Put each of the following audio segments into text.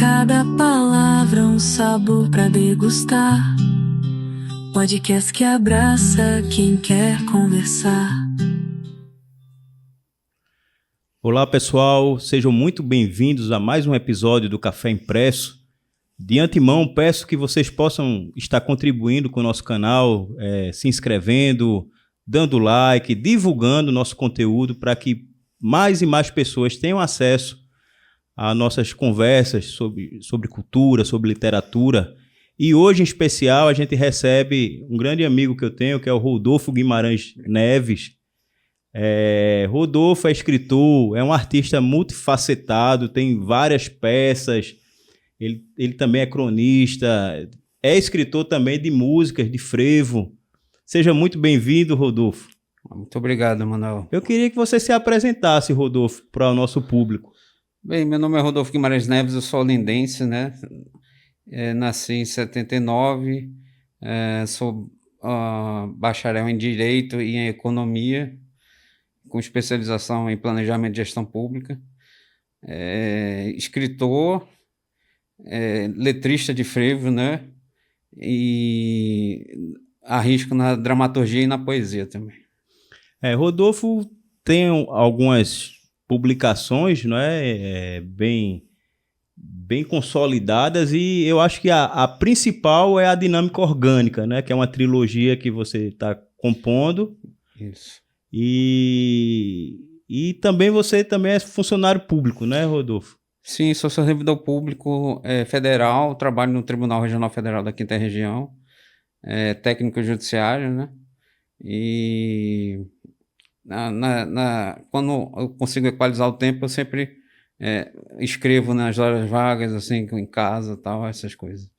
cada palavra um sabor pra degustar. Podcast que abraça quem quer conversar. Olá pessoal, sejam muito bem-vindos a mais um episódio do Café Impresso. De antemão, peço que vocês possam estar contribuindo com o nosso canal, se inscrevendo, dando like, divulgando o nosso conteúdo para que mais e mais pessoas tenham acesso a nossas conversas sobre cultura, sobre literatura. E hoje, em especial, a gente recebe um grande amigo que eu tenho, que é o Rodolfo Guimarães Neves. Rodolfo é escritor, é um artista multifacetado, tem várias peças, ele também é cronista, é escritor também de músicas, de frevo. Seja muito bem-vindo, Rodolfo. Muito obrigado, Manuel. Eu queria que você se apresentasse, Rodolfo, para o nosso público. Bem, meu nome é Rodolfo Guimarães Neves, eu sou olindense, né? Nasci em 79, sou bacharel em Direito e em Economia, com especialização em Planejamento e Gestão Pública, escritor, letrista de frevo, né? E arrisco na dramaturgia e na poesia também. Rodolfo tem algumas publicações, não é? Bem consolidadas, e eu acho que a principal é a Dinâmica Orgânica, né? Que é uma trilogia que você está compondo. Isso. E também você também é funcionário público, né, Rodolfo? Sim, sou servidor público federal, trabalho no Tribunal Regional Federal da Quinta Região, técnico judiciário, né? E quando eu consigo equalizar o tempo, eu sempre escrevo nas horas vagas, assim, em casa, tal, essas coisas.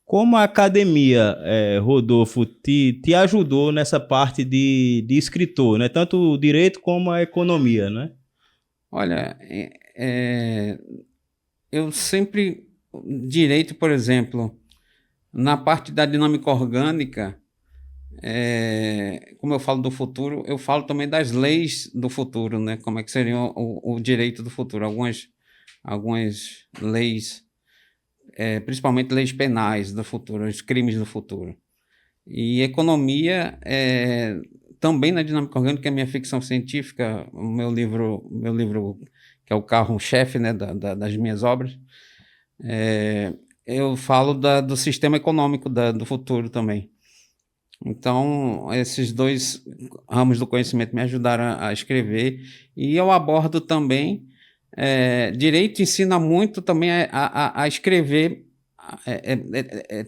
Como a academia, Rodolfo, te ajudou nessa parte de escritor, né? Tanto o direito como a economia, né? Olha, eu sempre, direito, por exemplo, na parte da dinâmica orgânica, como eu falo do futuro, eu falo também das leis do futuro, né? Como é que seria o direito do futuro, algumas leis, principalmente leis penais do futuro, os crimes do futuro. E economia, também na dinâmica orgânica, que é a minha ficção científica, o meu livro que é o carro-chefe, né, das minhas obras, eu falo do sistema econômico do futuro também. Então, esses dois ramos do conhecimento me ajudaram a escrever, e eu abordo também, direito ensina muito também a escrever,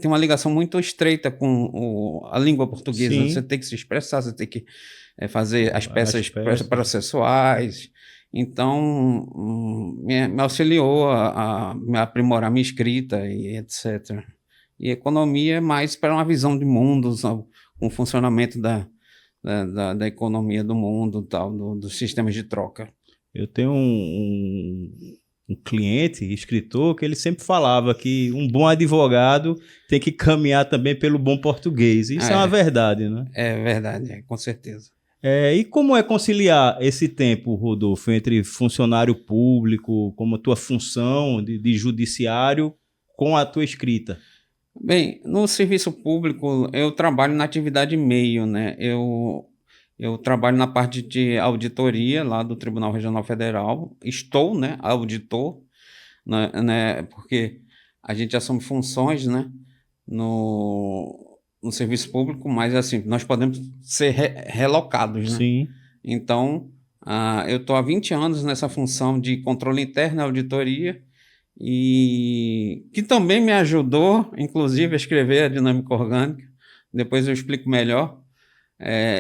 tem uma ligação muito estreita com a língua portuguesa. Sim. Você tem que se expressar, você tem que fazer as peças processuais. Então, me auxiliou a me aprimorar minha escrita e etc. E economia é mais para uma visão de mundo, o funcionamento da economia do mundo, tal, dos sistemas de troca. Eu tenho um cliente, escritor, que ele sempre falava que um bom advogado tem que caminhar também pelo bom português. Isso é uma verdade, né? É verdade, com certeza. E como é conciliar esse tempo, Rodolfo, entre funcionário público, como a tua função de judiciário, com a tua escrita? Bem, no serviço público, eu trabalho na atividade meio, né? Eu trabalho na parte de auditoria lá do Tribunal Regional Federal. Estou, né, auditor, né, porque a gente assume funções, né, no serviço público, mas assim, nós podemos ser relocados, né? Sim. Então, eu estou há 20 anos nessa função de controle interno e auditoria, e que também me ajudou, inclusive, a escrever a dinâmica orgânica. Depois eu explico melhor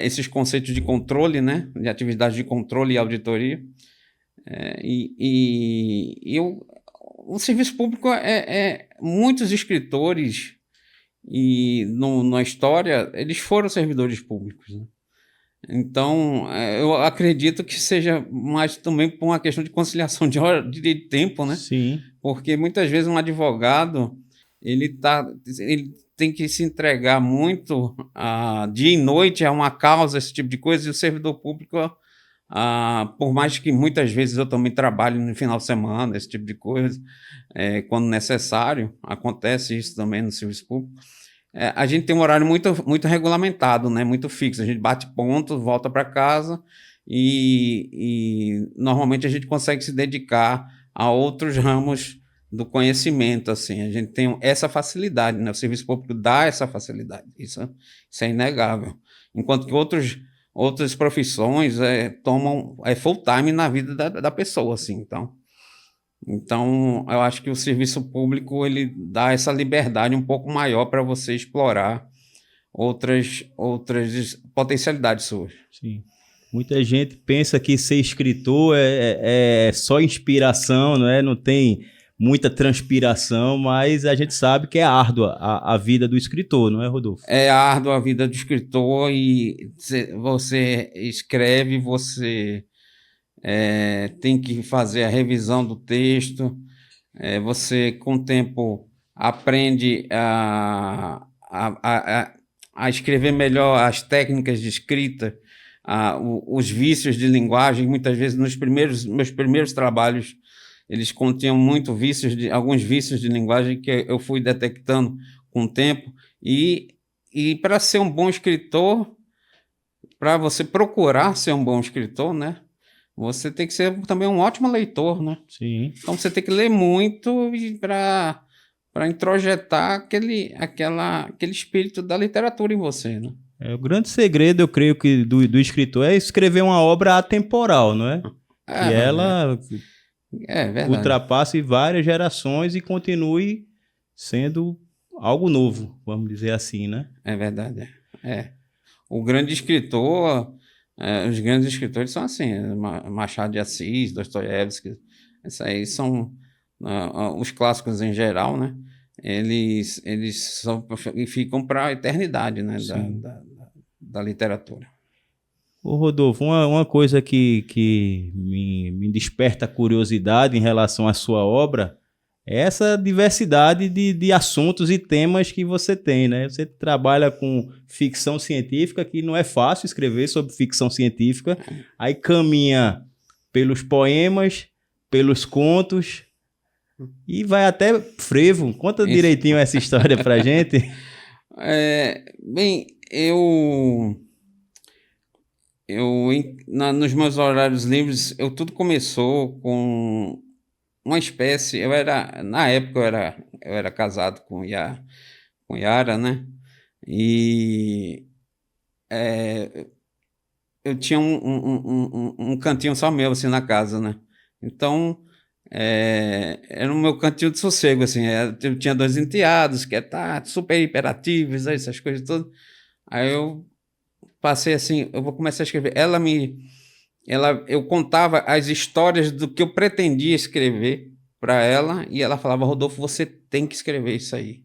esses conceitos de controle, né, de atividade de controle e auditoria. O serviço público muitos escritores e na história eles foram servidores públicos, né? Então, eu acredito que seja mais também por uma questão de conciliação de hora, de tempo, né? Sim. Porque muitas vezes um advogado, ele tem que se entregar muito dia e noite a uma causa, esse tipo de coisa, e o servidor público Por mais que muitas vezes eu também trabalhe no final de semana, esse tipo de coisa, quando necessário, acontece isso também no serviço público. A gente tem um horário muito regulamentado, né? Muito fixo. A gente bate ponto, volta para casa e normalmente a gente consegue se dedicar a outros ramos do conhecimento, assim. A gente tem essa facilidade, né? O serviço público dá essa facilidade. Isso é inegável. Enquanto que outras profissões tomam full time na vida da pessoa, assim. Então, eu acho que o serviço público ele dá essa liberdade um pouco maior para você explorar outras potencialidades suas. Sim. Muita gente pensa que ser escritor é só inspiração, não é? Não tem muita transpiração, mas a gente sabe que é árdua a vida do escritor, não é, Rodolfo? É árdua a vida do escritor e você escreve, você tem que fazer a revisão do texto, você com o tempo aprende a escrever melhor as técnicas de escrita, os vícios de linguagem. Muitas vezes meus primeiros trabalhos eles continham alguns vícios de linguagem que eu fui detectando com o tempo e para ser um bom escritor, para você procurar ser um bom escritor, né? Você tem que ser também um ótimo leitor, né? Sim. Então você tem que ler muito para introjetar aquele espírito da literatura em você, né? O grande segredo, eu creio que do escritor é escrever uma obra atemporal, não é? Que ela ultrapasse várias gerações e continue sendo algo novo, vamos dizer assim, né? É verdade. O grande escritor, os grandes escritores são assim, Machado de Assis, Dostoiévski, esses aí são os clássicos em geral, né? Eles ficam para a eternidade, né? Da literatura. Ô Rodolfo, uma coisa que me desperta curiosidade em relação à sua obra é essa diversidade de assuntos e temas que você tem, né? Você trabalha com ficção científica, que não é fácil escrever sobre ficção científica, aí caminha pelos poemas, pelos contos e vai até frevo. Conta direitinho essa história pra gente. Bem, nos meus horários livres, tudo começou com uma espécie. Na época eu era casado com Yara, né? E eu tinha um cantinho só meu assim na casa, né? Então era o meu cantinho de sossego, assim. Eu tinha 2 enteados que super hiperativos, essas coisas todas. Aí eu passei assim, eu vou começar a escrever. Eu contava as histórias do que eu pretendia escrever para ela e ela falava: Rodolfo, você tem que escrever isso aí,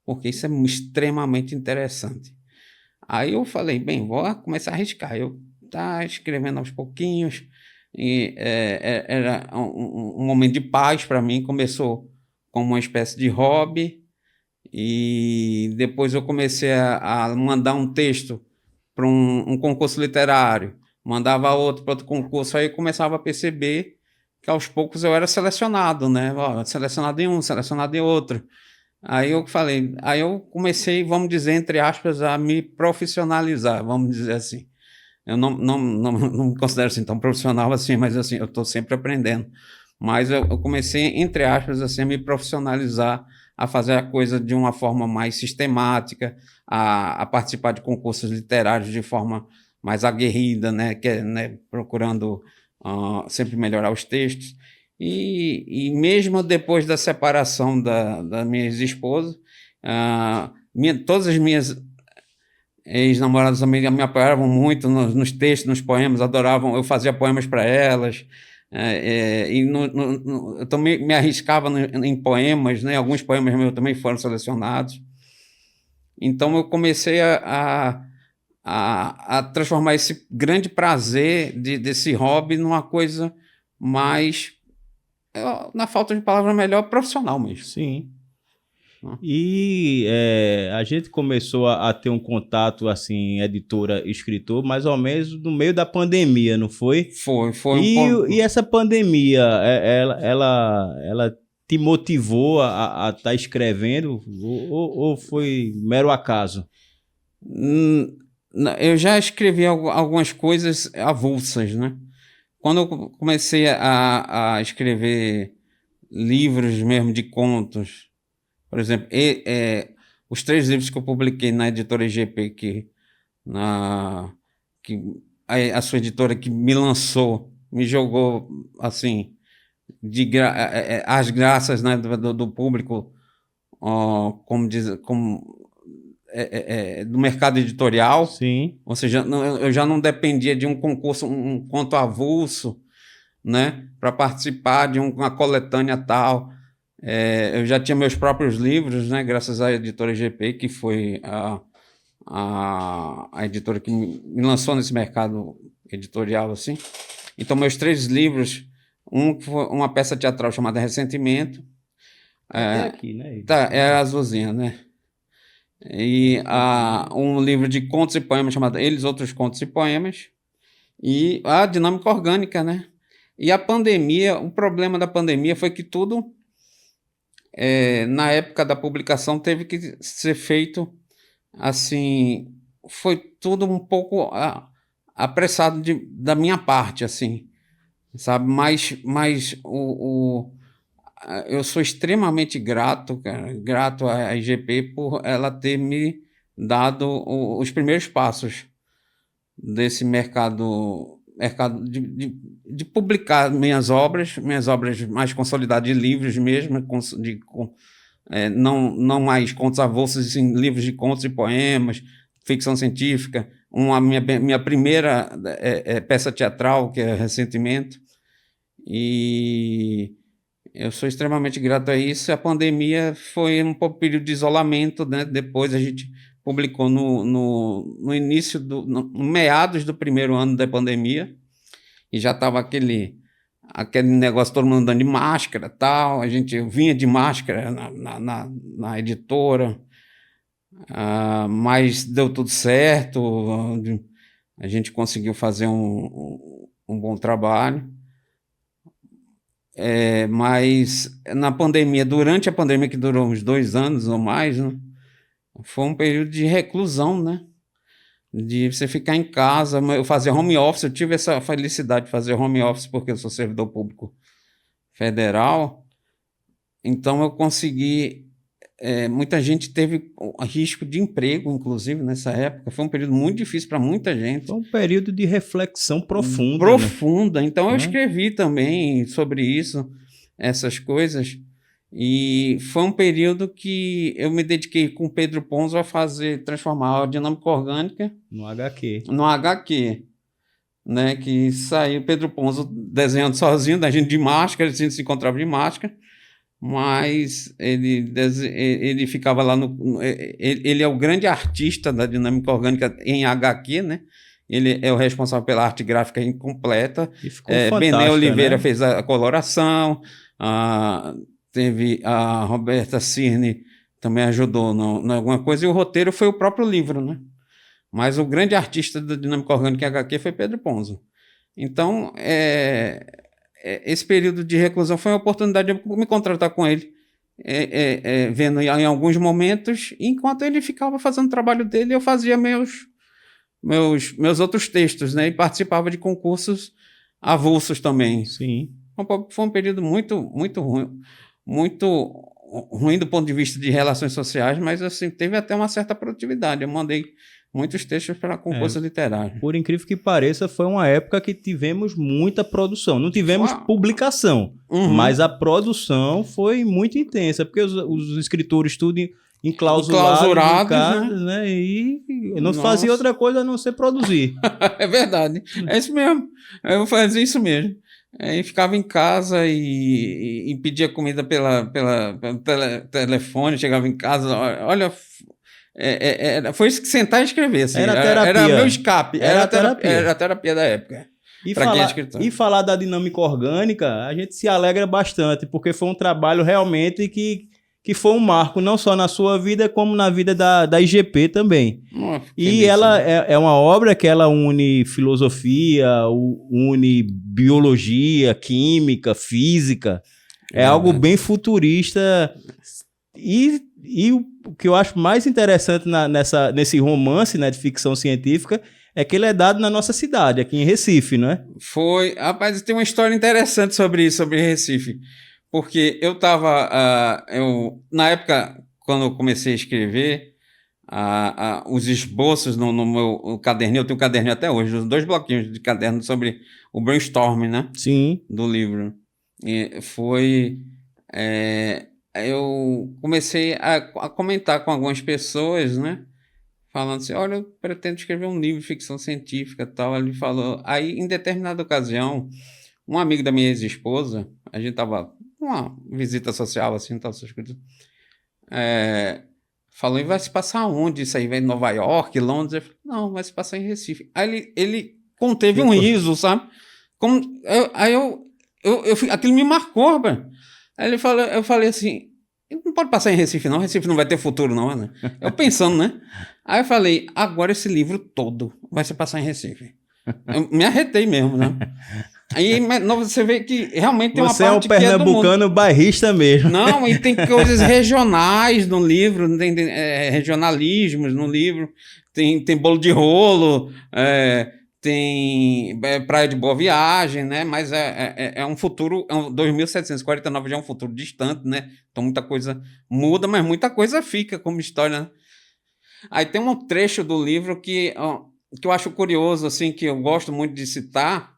porque isso é extremamente interessante. Aí eu falei, bem, vou começar a arriscar. Eu escrevendo aos pouquinhos e era um momento de paz para mim. Começou como uma espécie de hobby e depois eu comecei a mandar um texto para um concurso literário, mandava outro para outro concurso, aí eu começava a perceber que aos poucos eu era selecionado, né? Selecionado em um, selecionado em outro. Aí eu comecei, vamos dizer, entre aspas, a me profissionalizar, vamos dizer assim. Eu não me considero assim tão profissional assim, mas assim, eu estou sempre aprendendo. Mas eu comecei, entre aspas, assim, a me profissionalizar, a fazer a coisa de uma forma mais sistemática, a participar de concursos literários de forma mais aguerrida, né? Procurando sempre melhorar os textos. E mesmo depois da separação da minha ex-esposa, todas as minhas ex-namoradas também me apoiavam muito nos textos, nos poemas, adoravam, eu fazia poemas para elas. Eu também me arriscava em poemas, né? Alguns poemas meus também foram selecionados. Então eu comecei a transformar esse grande prazer desse hobby numa coisa mais, na falta de palavra melhor, profissional mesmo. Sim. E a gente começou a ter um contato, assim, editora, escritor, mais ou menos no meio da pandemia, não foi? Foi E, um pouco. e essa pandemia, ela te motivou a estar escrevendo ou foi mero acaso? Eu já escrevi algumas coisas avulsas, né? Quando eu comecei a escrever livros mesmo de contos, por exemplo, os 3 livros que eu publiquei na editora IGP, que a sua editora que me lançou, me jogou assim, as graças, né, do público, como diz, do mercado editorial. Sim. Ou seja, eu já não dependia de um concurso, um conto avulso, né, para participar de uma coletânea tal. Eu já tinha meus próprios livros, né, graças à editora GP, que foi a editora que me lançou nesse mercado editorial, assim. Então, meus 3 livros, foi uma peça teatral chamada Ressentimento. Aqui, né? Tá, é a azulzinha, né? E um livro de contos e poemas chamado Eles, Outros Contos e Poemas. E a dinâmica orgânica, né? E a pandemia, o problema da pandemia foi que tudo, na época da publicação, teve que ser feito assim, foi tudo um pouco apressado da minha parte, assim, sabe? Mas eu sou extremamente grato, cara, grato à IGP por ela ter me dado os primeiros passos desse mercado de publicar minhas obras mais consolidadas, de livros mesmo, não mais contos avulsos, sim, livros de contos e poemas, ficção científica, minha primeira peça teatral, que é Ressentimento, e eu sou extremamente grato a isso. A pandemia foi um pouco período de isolamento, né? Depois a gente publicou no início, no meados do primeiro ano da pandemia, e já estava aquele negócio, todo mundo andando de máscara, tal. A gente vinha de máscara na editora, mas deu tudo certo, a gente conseguiu fazer um bom trabalho. Mas na pandemia, durante a pandemia, que durou uns 2 anos ou mais, né, foi um período de reclusão, né? De você ficar em casa. Eu fazia home office, eu tive essa felicidade de fazer home office porque eu sou servidor público federal, então eu consegui. Muita gente teve risco de emprego, inclusive, nessa época. Foi um período muito difícil para muita gente. Foi um período de reflexão profunda. Profunda. Né? Então, eu escrevi também sobre isso, essas coisas. E foi um período que eu me dediquei com o Pedro Ponzo a transformar a dinâmica orgânica no HQ. No HQ. Né? Que saiu Pedro Ponzo desenhando sozinho, da gente de máscara, a gente se encontrava de máscara. Mas ele ficava lá ele é o grande artista da dinâmica orgânica em HQ, né? Ele é o responsável pela arte gráfica incompleta. Benê Oliveira, né? Fez a coloração, teve a Roberta Cirne também ajudou em alguma coisa, e o roteiro foi o próprio livro, né? Mas o grande artista da dinâmica orgânica em HQ foi Pedro Ponzo. Então, esse período de reclusão foi uma oportunidade de me contratar com ele, vendo em alguns momentos, enquanto ele ficava fazendo o trabalho dele, eu fazia meus outros textos, né? E participava de concursos avulsos também. Sim. Foi um período muito, muito ruim, muito ruim do ponto de vista de relações sociais, mas assim, teve até uma certa produtividade. Eu mandei muitos textos para concurso literário. Por incrível que pareça, foi uma época que tivemos muita produção. Não tivemos publicação, mas a produção foi muito intensa, porque os escritores tudo enclausurados em casa, né? E não fazia outra coisa a não ser produzir. É verdade, é isso mesmo. Eu fazia isso mesmo. E ficava em casa e pedia comida pelo telefone, chegava em casa, olha... foi isso que sentar e escrever. Assim. Era terapia. Era meu escape. Era a terapia da época. E falar da dinâmica orgânica, a gente se alegra bastante, porque foi um trabalho realmente que que foi um marco não só na sua vida, como na vida da IGP também. E delícia, ela né? é uma obra que ela une filosofia, une biologia, química, física. É algo Verdade. bem futurista. E o que eu acho mais interessante nesse romance, né, de ficção científica é que ele é dado na nossa cidade, aqui em Recife, não é? Foi. Rapaz, tem uma história interessante sobre isso, sobre Recife. Porque eu estava. Na época, quando eu comecei a escrever, os esboços no meu caderninho, eu tenho um caderninho até hoje, 2 bloquinhos de caderno sobre o brainstorm, né? Sim. Do livro. E foi. Eu comecei a comentar com algumas pessoas, né? Falando assim, olha, eu pretendo escrever um livro de ficção científica e tal. Ele falou. Aí, em determinada ocasião, um amigo da minha ex-esposa, a gente tava numa visita social, assim, tal, essas coisas. Falou, e vai se passar onde? Isso aí vai em Nova York, Londres? Eu falei, não, vai se passar em Recife. Aí ele conteve um riso, sabe? Aquilo me marcou, rapaz. Aí eu falei assim, não pode passar em Recife, não. Recife não vai ter futuro, não, né? Eu pensando, né? Aí eu falei, agora esse livro todo vai se passar em Recife. Eu me arretei mesmo, né? Aí você vê que realmente tem uma Você é um parte que é do mundo. pernambucano bairrista mesmo. Não, e tem coisas regionais no livro, tem regionalismos no livro, tem bolo de rolo, tem Praia de Boa Viagem, né? Mas é um futuro, 2749 já é um futuro distante, né? Então muita coisa muda, mas muita coisa fica como história, né? Aí tem um trecho do livro que eu acho curioso, assim, que eu gosto muito de citar,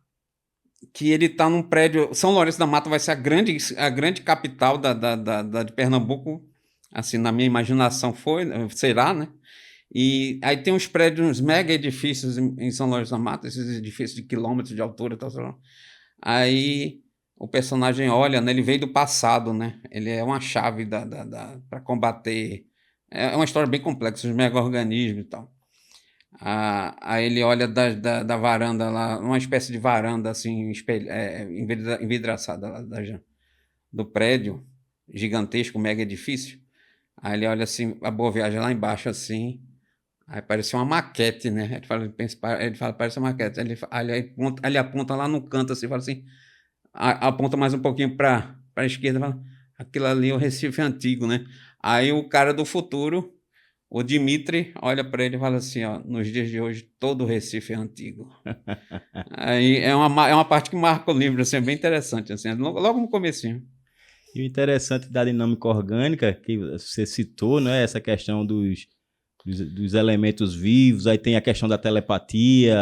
que ele está num prédio. São Lourenço da Mata vai ser a grande capital de Pernambuco, assim, na minha imaginação será, né? E aí tem uns prédios, uns mega edifícios em São Lourenço da Mata, esses edifícios de quilômetros de altura, tal. Aí o personagem olha, né? Ele veio do passado, né? Ele é uma chave para combater. É uma história bem complexa, os mega-organismos e tal. Aí ele olha da varanda lá, uma espécie de varanda assim, envidraçada lá do prédio, gigantesco, mega edifício. Aí ele olha assim, a Boa Viagem lá embaixo assim, aí parece uma maquete, né? Ele fala, parece uma maquete. Ele aponta lá no canto assim, fala assim, aponta mais um pouquinho para a esquerda, fala, aquilo ali é o Recife antigo, né? Aí o cara do futuro, o Dimitri, olha para ele e fala assim, ó, nos dias de hoje todo o Recife é antigo. Aí é uma parte que marca o livro, assim, é bem interessante, assim, logo no comecinho. E o interessante da dinâmica orgânica, que você citou, né, essa questão dos elementos vivos, aí tem a questão da telepatia.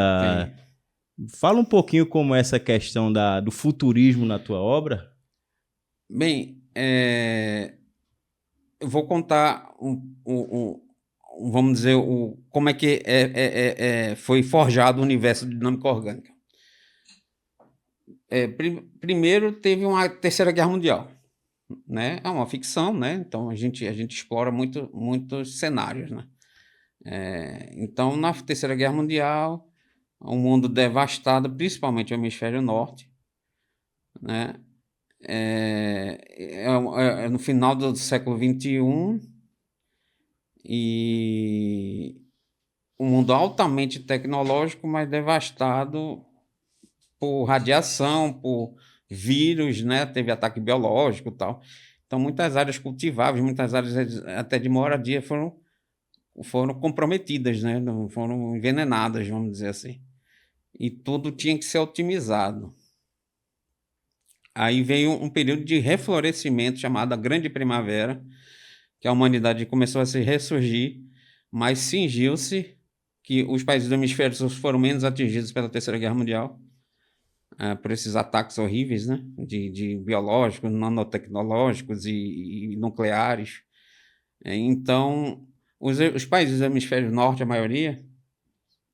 Fala um pouquinho como é essa questão do futurismo na tua obra. Bem, eu vou contar vamos dizer, como é que foi forjado o universo de dinâmica orgânica. Primeiro teve uma Terceira Guerra Mundial, né? É uma ficção, né? Então a gente explora muitos cenários, né? Então na Terceira Guerra Mundial, um mundo devastado, principalmente o hemisfério norte, né? No final do século XXI, e um mundo altamente tecnológico, mas devastado por radiação, por vírus, né? Teve ataque biológico e tal. Então, muitas áreas cultiváveis, muitas áreas até de moradia foram comprometidas, né? Foram envenenadas, vamos dizer assim. E tudo tinha que ser otimizado. Aí veio um período de reflorescimento chamado a Grande Primavera, que a humanidade começou a se ressurgir, mas cingiu-se que os países do hemisfério sul foram menos atingidos pela Terceira Guerra Mundial, por esses ataques horríveis, né, de biológicos, nanotecnológicos e nucleares. Então, os países do hemisfério norte, a maioria,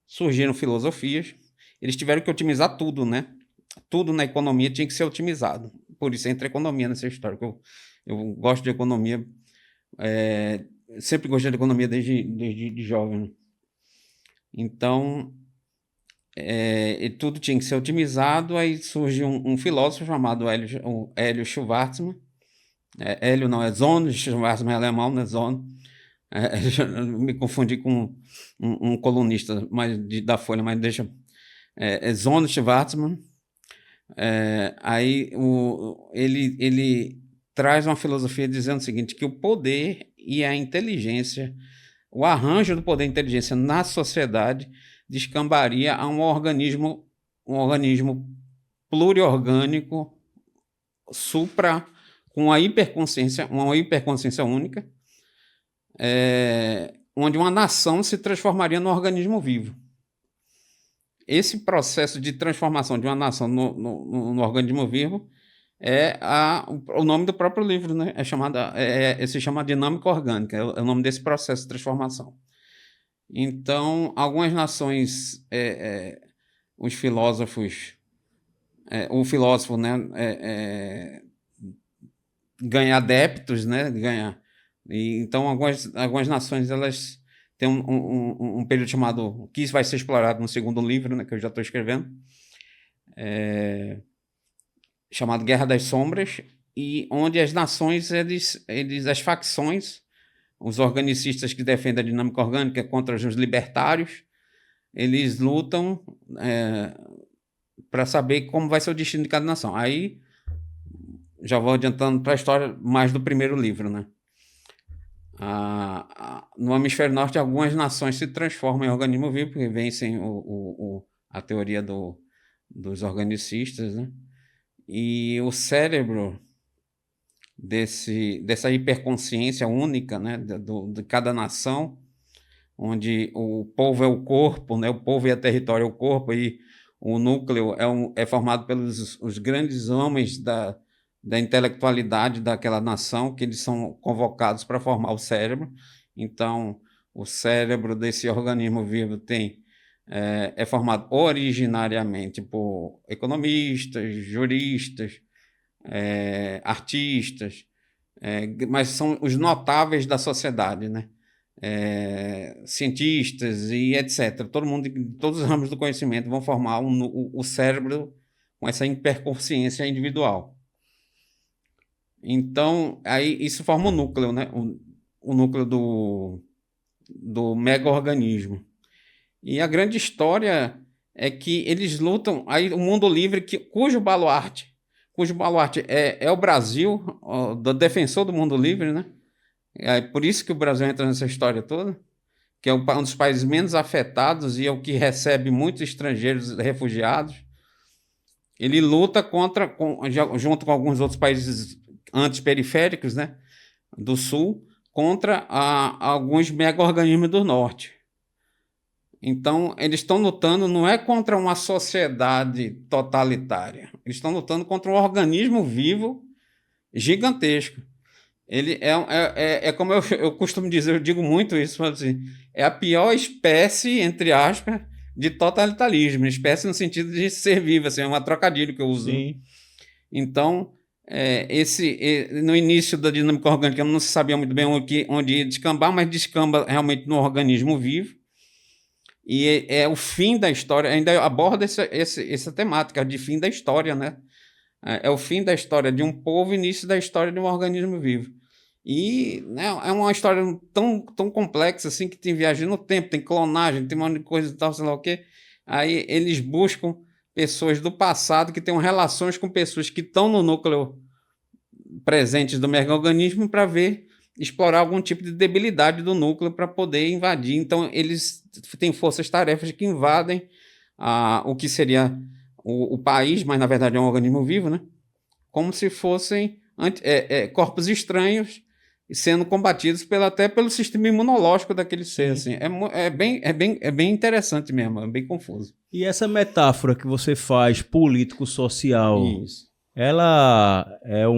surgiram filosofias, eles tiveram que otimizar tudo, né? Tudo na economia tinha que ser otimizado. Por isso entra a economia nessa história. Eu gosto de economia, sempre gostei de economia desde jovem. Né? Então, tudo tinha que ser otimizado. Aí surge um filósofo chamado Hélio Schwartzman, Hélio não, é Zone Schwarzman, é alemão, não é Zone. Me confundi com um colunista da Folha, mas deixa. Zone Schwarzman. Aí ele traz uma filosofia dizendo o seguinte, que o poder e a inteligência, o arranjo do poder e inteligência na sociedade descambaria a um organismo pluriorgânico, com uma hiperconsciência única, onde uma nação se transformaria num organismo vivo. Esse processo de transformação de uma nação no organismo vivo o nome do próprio livro, né? Se chama dinâmica orgânica, é o nome desse processo de transformação. Então, algumas nações, os filósofos, o filósofo, né, ganha adeptos, né, então algumas nações elas têm um período chamado, que isso vai ser explorado no segundo livro, né, que eu já estou escrevendo, chamado Guerra das Sombras, e onde as nações, as facções, os organicistas que defendem a dinâmica orgânica contra os libertários, eles lutam para saber como vai ser o destino de cada nação. Aí já vou adiantando para a história mais do primeiro livro, né? No hemisfério norte, algumas nações se transformam em organismo vivo, porque vencem a teoria dos organicistas, né? E o cérebro dessa hiperconsciência única, né, de cada nação, onde o povo é o corpo, né, o povo e a território é o corpo, e o núcleo é formado pelos os grandes homens da intelectualidade daquela nação, que eles são convocados para formar o cérebro. Então, o cérebro desse organismo vivo é formado originariamente por economistas, juristas, artistas, mas são os notáveis da sociedade, né? Cientistas e etc. Todo mundo, todos os ramos do conhecimento vão formar o cérebro com essa hiperconsciência individual. Então, aí isso forma o núcleo, né? O núcleo do mega-organismo. E a grande história é que eles lutam, aí o mundo livre, cujo baluarte é o Brasil, do defensor do mundo livre, né? É por isso que o Brasil entra nessa história toda, que é um dos países menos afetados e é o que recebe muitos estrangeiros refugiados. Ele luta junto com alguns outros países antes periféricos, né, do sul, contra alguns mega-organismos do norte. Então, eles estão lutando não é contra uma sociedade totalitária, eles estão lutando contra um organismo vivo gigantesco. Ele como eu costumo dizer, eu digo muito isso, assim, é a pior espécie, entre aspas, de totalitarismo, espécie no sentido de ser viva, assim, é um trocadilho que eu uso. Sim. Então, no início da dinâmica orgânica não se sabia muito bem onde ia descambar, mas descamba realmente no organismo vivo. E é o fim da história, ainda aborda essa temática de fim da história, né? É o fim da história de um povo e início da história de um organismo vivo. E, né, é uma história tão complexa assim, que tem viagem no tempo, tem clonagem, tem um monte de coisa e tal, sei lá o quê. Aí eles buscam pessoas do passado que tenham relações com pessoas que estão no núcleo presentes do mega-organismo para explorar algum tipo de debilidade do núcleo para poder invadir. Então, eles têm forças-tarefas que invadem o que seria o país, mas na verdade é um organismo vivo, né? Como se fossem corpos estranhos sendo combatidos até pelo sistema imunológico daquele ser. Assim. É bem interessante mesmo, é bem confuso. E essa metáfora que você faz, político-social, Isso. Ela é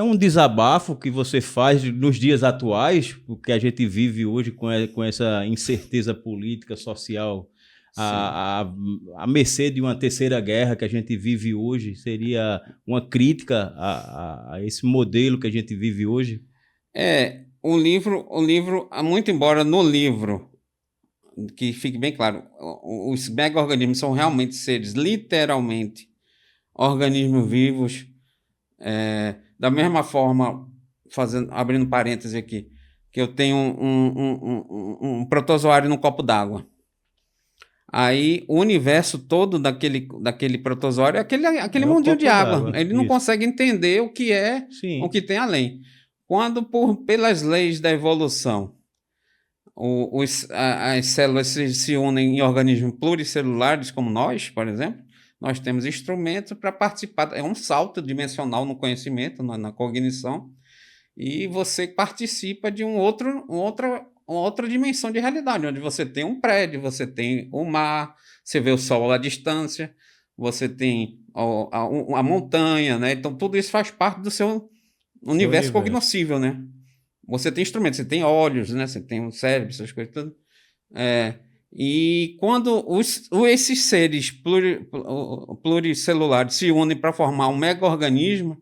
um desabafo que você faz nos dias atuais, porque a gente vive hoje com essa incerteza política, social, a mercê de uma terceira guerra que a gente vive hoje. Seria uma crítica a esse modelo que a gente vive hoje? O livro, muito embora no livro, que fique bem claro, os mega-organismos são realmente seres, literalmente, organismos vivos, Da mesma forma, abrindo parêntese aqui, que eu tenho um protozoário no copo d'água. Aí o universo todo daquele protozoário é aquele mundinho de água. Ele não consegue entender o que é, o que tem além. Quando, pelas leis da evolução, as células se unem em organismos pluricelulares, como nós, por exemplo, nós temos instrumentos para participar. É um salto dimensional no conhecimento, na cognição, e você participa de outra dimensão de realidade, onde você tem um prédio, você tem o mar, você vê o sol à distância, você tem a montanha, né? Então, tudo isso faz parte do seu universo cognoscível, né? Você tem instrumentos, você tem olhos, né? Você tem um cérebro, essas coisas tudo. E quando esses seres pluricelulares se unem para formar um mega-organismo,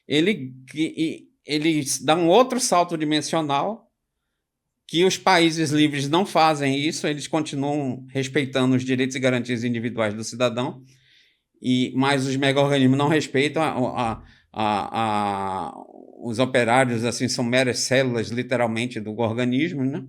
eles dão um outro salto dimensional, que os países livres não fazem isso, eles continuam respeitando os direitos e garantias individuais do cidadão, mas os mega-organismos não respeitam. Os operários assim são meras células, literalmente, do organismo, né?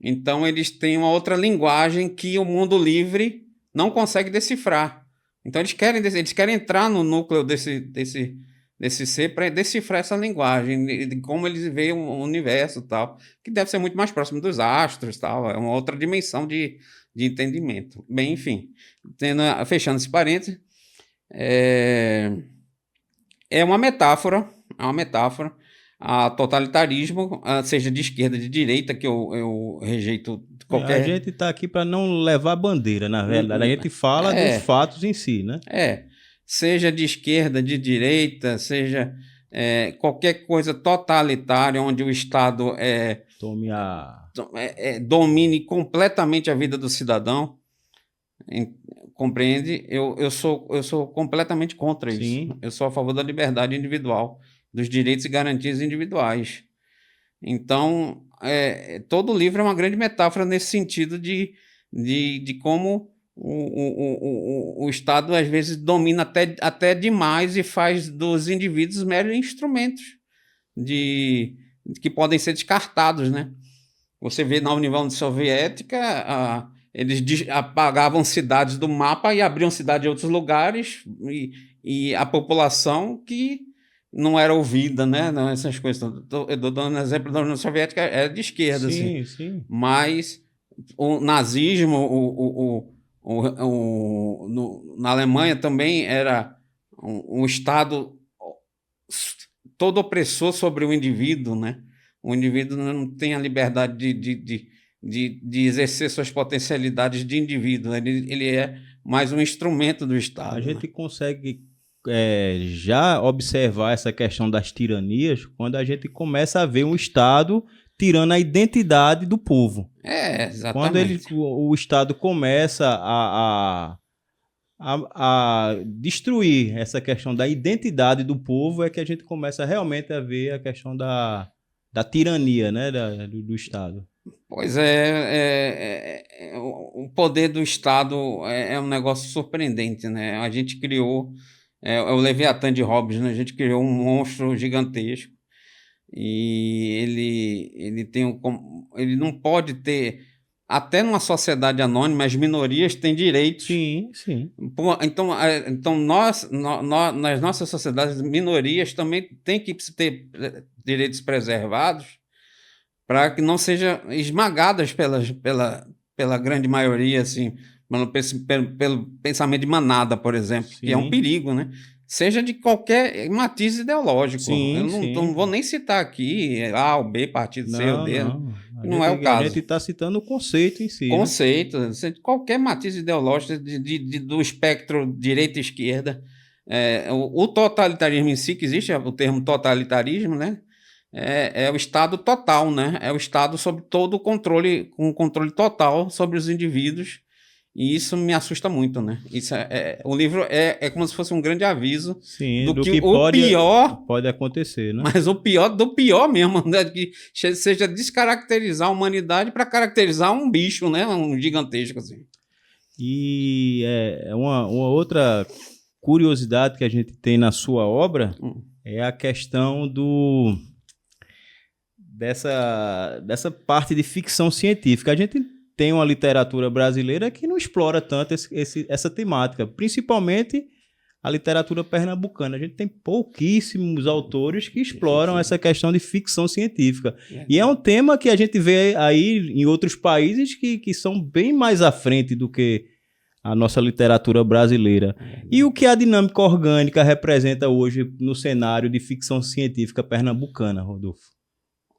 Então, eles têm uma outra linguagem que o mundo livre não consegue decifrar. Então, eles querem entrar no núcleo desse ser para decifrar essa linguagem, de como eles veem o universo, tal, que deve ser muito mais próximo dos astros, tal, é uma outra dimensão de entendimento. Bem, enfim, fechando esse parênteses, é uma metáfora, a totalitarismo, seja de esquerda, de direita, que eu rejeito qualquer... A gente está aqui para não levar bandeira, na verdade. A gente fala dos fatos em si, né? Seja de esquerda, de direita, seja qualquer coisa totalitária, onde o Estado domine completamente a vida do cidadão, compreende? Eu sou completamente contra isso. Sim. Eu sou a favor da liberdade individual, dos direitos e garantias individuais. Então, todo livro é uma grande metáfora nesse sentido de como o Estado, às vezes, domina até demais e faz dos indivíduos meros instrumentos que podem ser descartados, né? Você vê na União Soviética, eles apagavam cidades do mapa e abriam cidades em outros lugares, e a população que não era ouvida, né? Não, essas coisas. Eu estou dando exemplo da União Soviética, era de esquerda, sim, assim. Sim. Mas o nazismo, na Alemanha também era um Estado todo opressor sobre o indivíduo, né? O indivíduo não tem a liberdade de exercer suas potencialidades de indivíduo. Ele é mais um instrumento do Estado. A gente consegue já observar essa questão das tiranias quando a gente começa a ver um Estado tirando a identidade do povo. Exatamente. Quando o Estado começa a destruir essa questão da identidade do povo, é que a gente começa realmente a ver a questão da tirania, né, do Estado. Pois o poder do Estado é um negócio surpreendente, né? A gente criou, o Leviatã de Hobbes, né? A gente criou um monstro gigantesco e ele não pode ter, até numa sociedade anônima, as minorias têm direitos. Sim. Então nas nossas sociedades, minorias também têm que ter direitos preservados, para que não sejam esmagadas pela grande maioria, assim, pelo pensamento de manada, por exemplo, que é um perigo, né? Seja de qualquer matiz ideológico. Eu não vou nem citar aqui A ou B, partido C ou D. Não é o caso. A gente está citando o conceito em si. Conceito. Né? Qualquer matiz ideológico do espectro direita e esquerda. O totalitarismo em si, que existe o termo totalitarismo, né? É o Estado total, né? É o Estado sob todo o controle, com controle total sobre os indivíduos, e isso me assusta muito, né? O livro é como se fosse um grande aviso do que o pior pode acontecer, né? Mas o pior do pior mesmo, né? Que seja descaracterizar a humanidade para caracterizar um bicho, né? Um gigantesco assim. E uma outra curiosidade que a gente tem na sua obra é a questão dessa parte de ficção científica. A gente tem uma literatura brasileira que não explora tanto essa temática, principalmente a literatura pernambucana. A gente tem pouquíssimos autores que exploram essa questão de ficção científica. E é um tema que a gente vê aí em outros países que são bem mais à frente do que a nossa literatura brasileira. E o que a dinâmica orgânica representa hoje no cenário de ficção científica pernambucana, Rodolfo?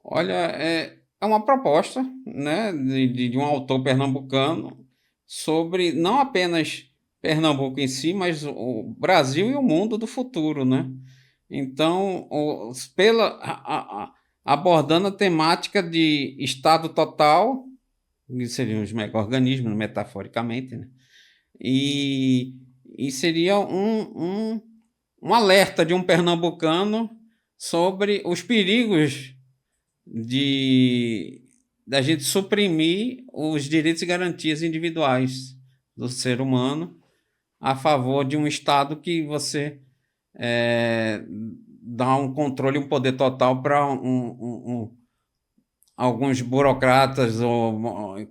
Olha, é uma proposta, né, de um autor pernambucano sobre não apenas Pernambuco em si, mas o Brasil e o mundo do futuro, né? Então, abordando a temática de estado total, que seriam os mega-organismos, metaforicamente, né? E seria um alerta de um pernambucano sobre os perigos da gente suprimir os direitos e garantias individuais do ser humano a favor de um Estado que você dá um controle, um poder total para alguns burocratas ou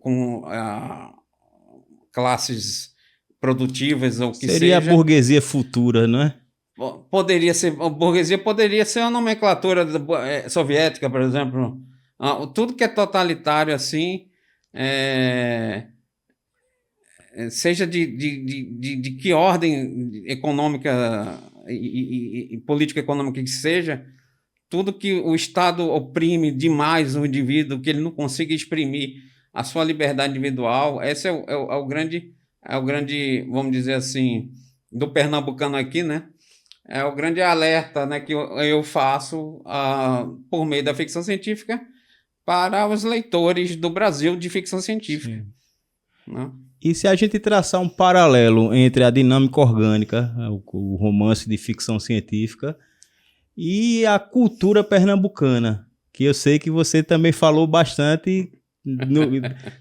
com classes produtivas ou que seja. Seria a burguesia futura, não é? Poderia ser, a burguesia poderia ser uma nomenclatura soviética, por exemplo. Tudo que é totalitário assim, seja de que ordem econômica e política econômica que seja, tudo que o Estado oprime demais o indivíduo, que ele não consiga exprimir a sua liberdade individual, esse é o grande, vamos dizer assim, do pernambucano aqui, né? É o grande alerta, né, que eu faço por meio da ficção científica para os leitores do Brasil de ficção científica. Né? E se a gente traçar um paralelo entre a dinâmica orgânica, o romance de ficção científica, e a cultura pernambucana, que eu sei que você também falou bastante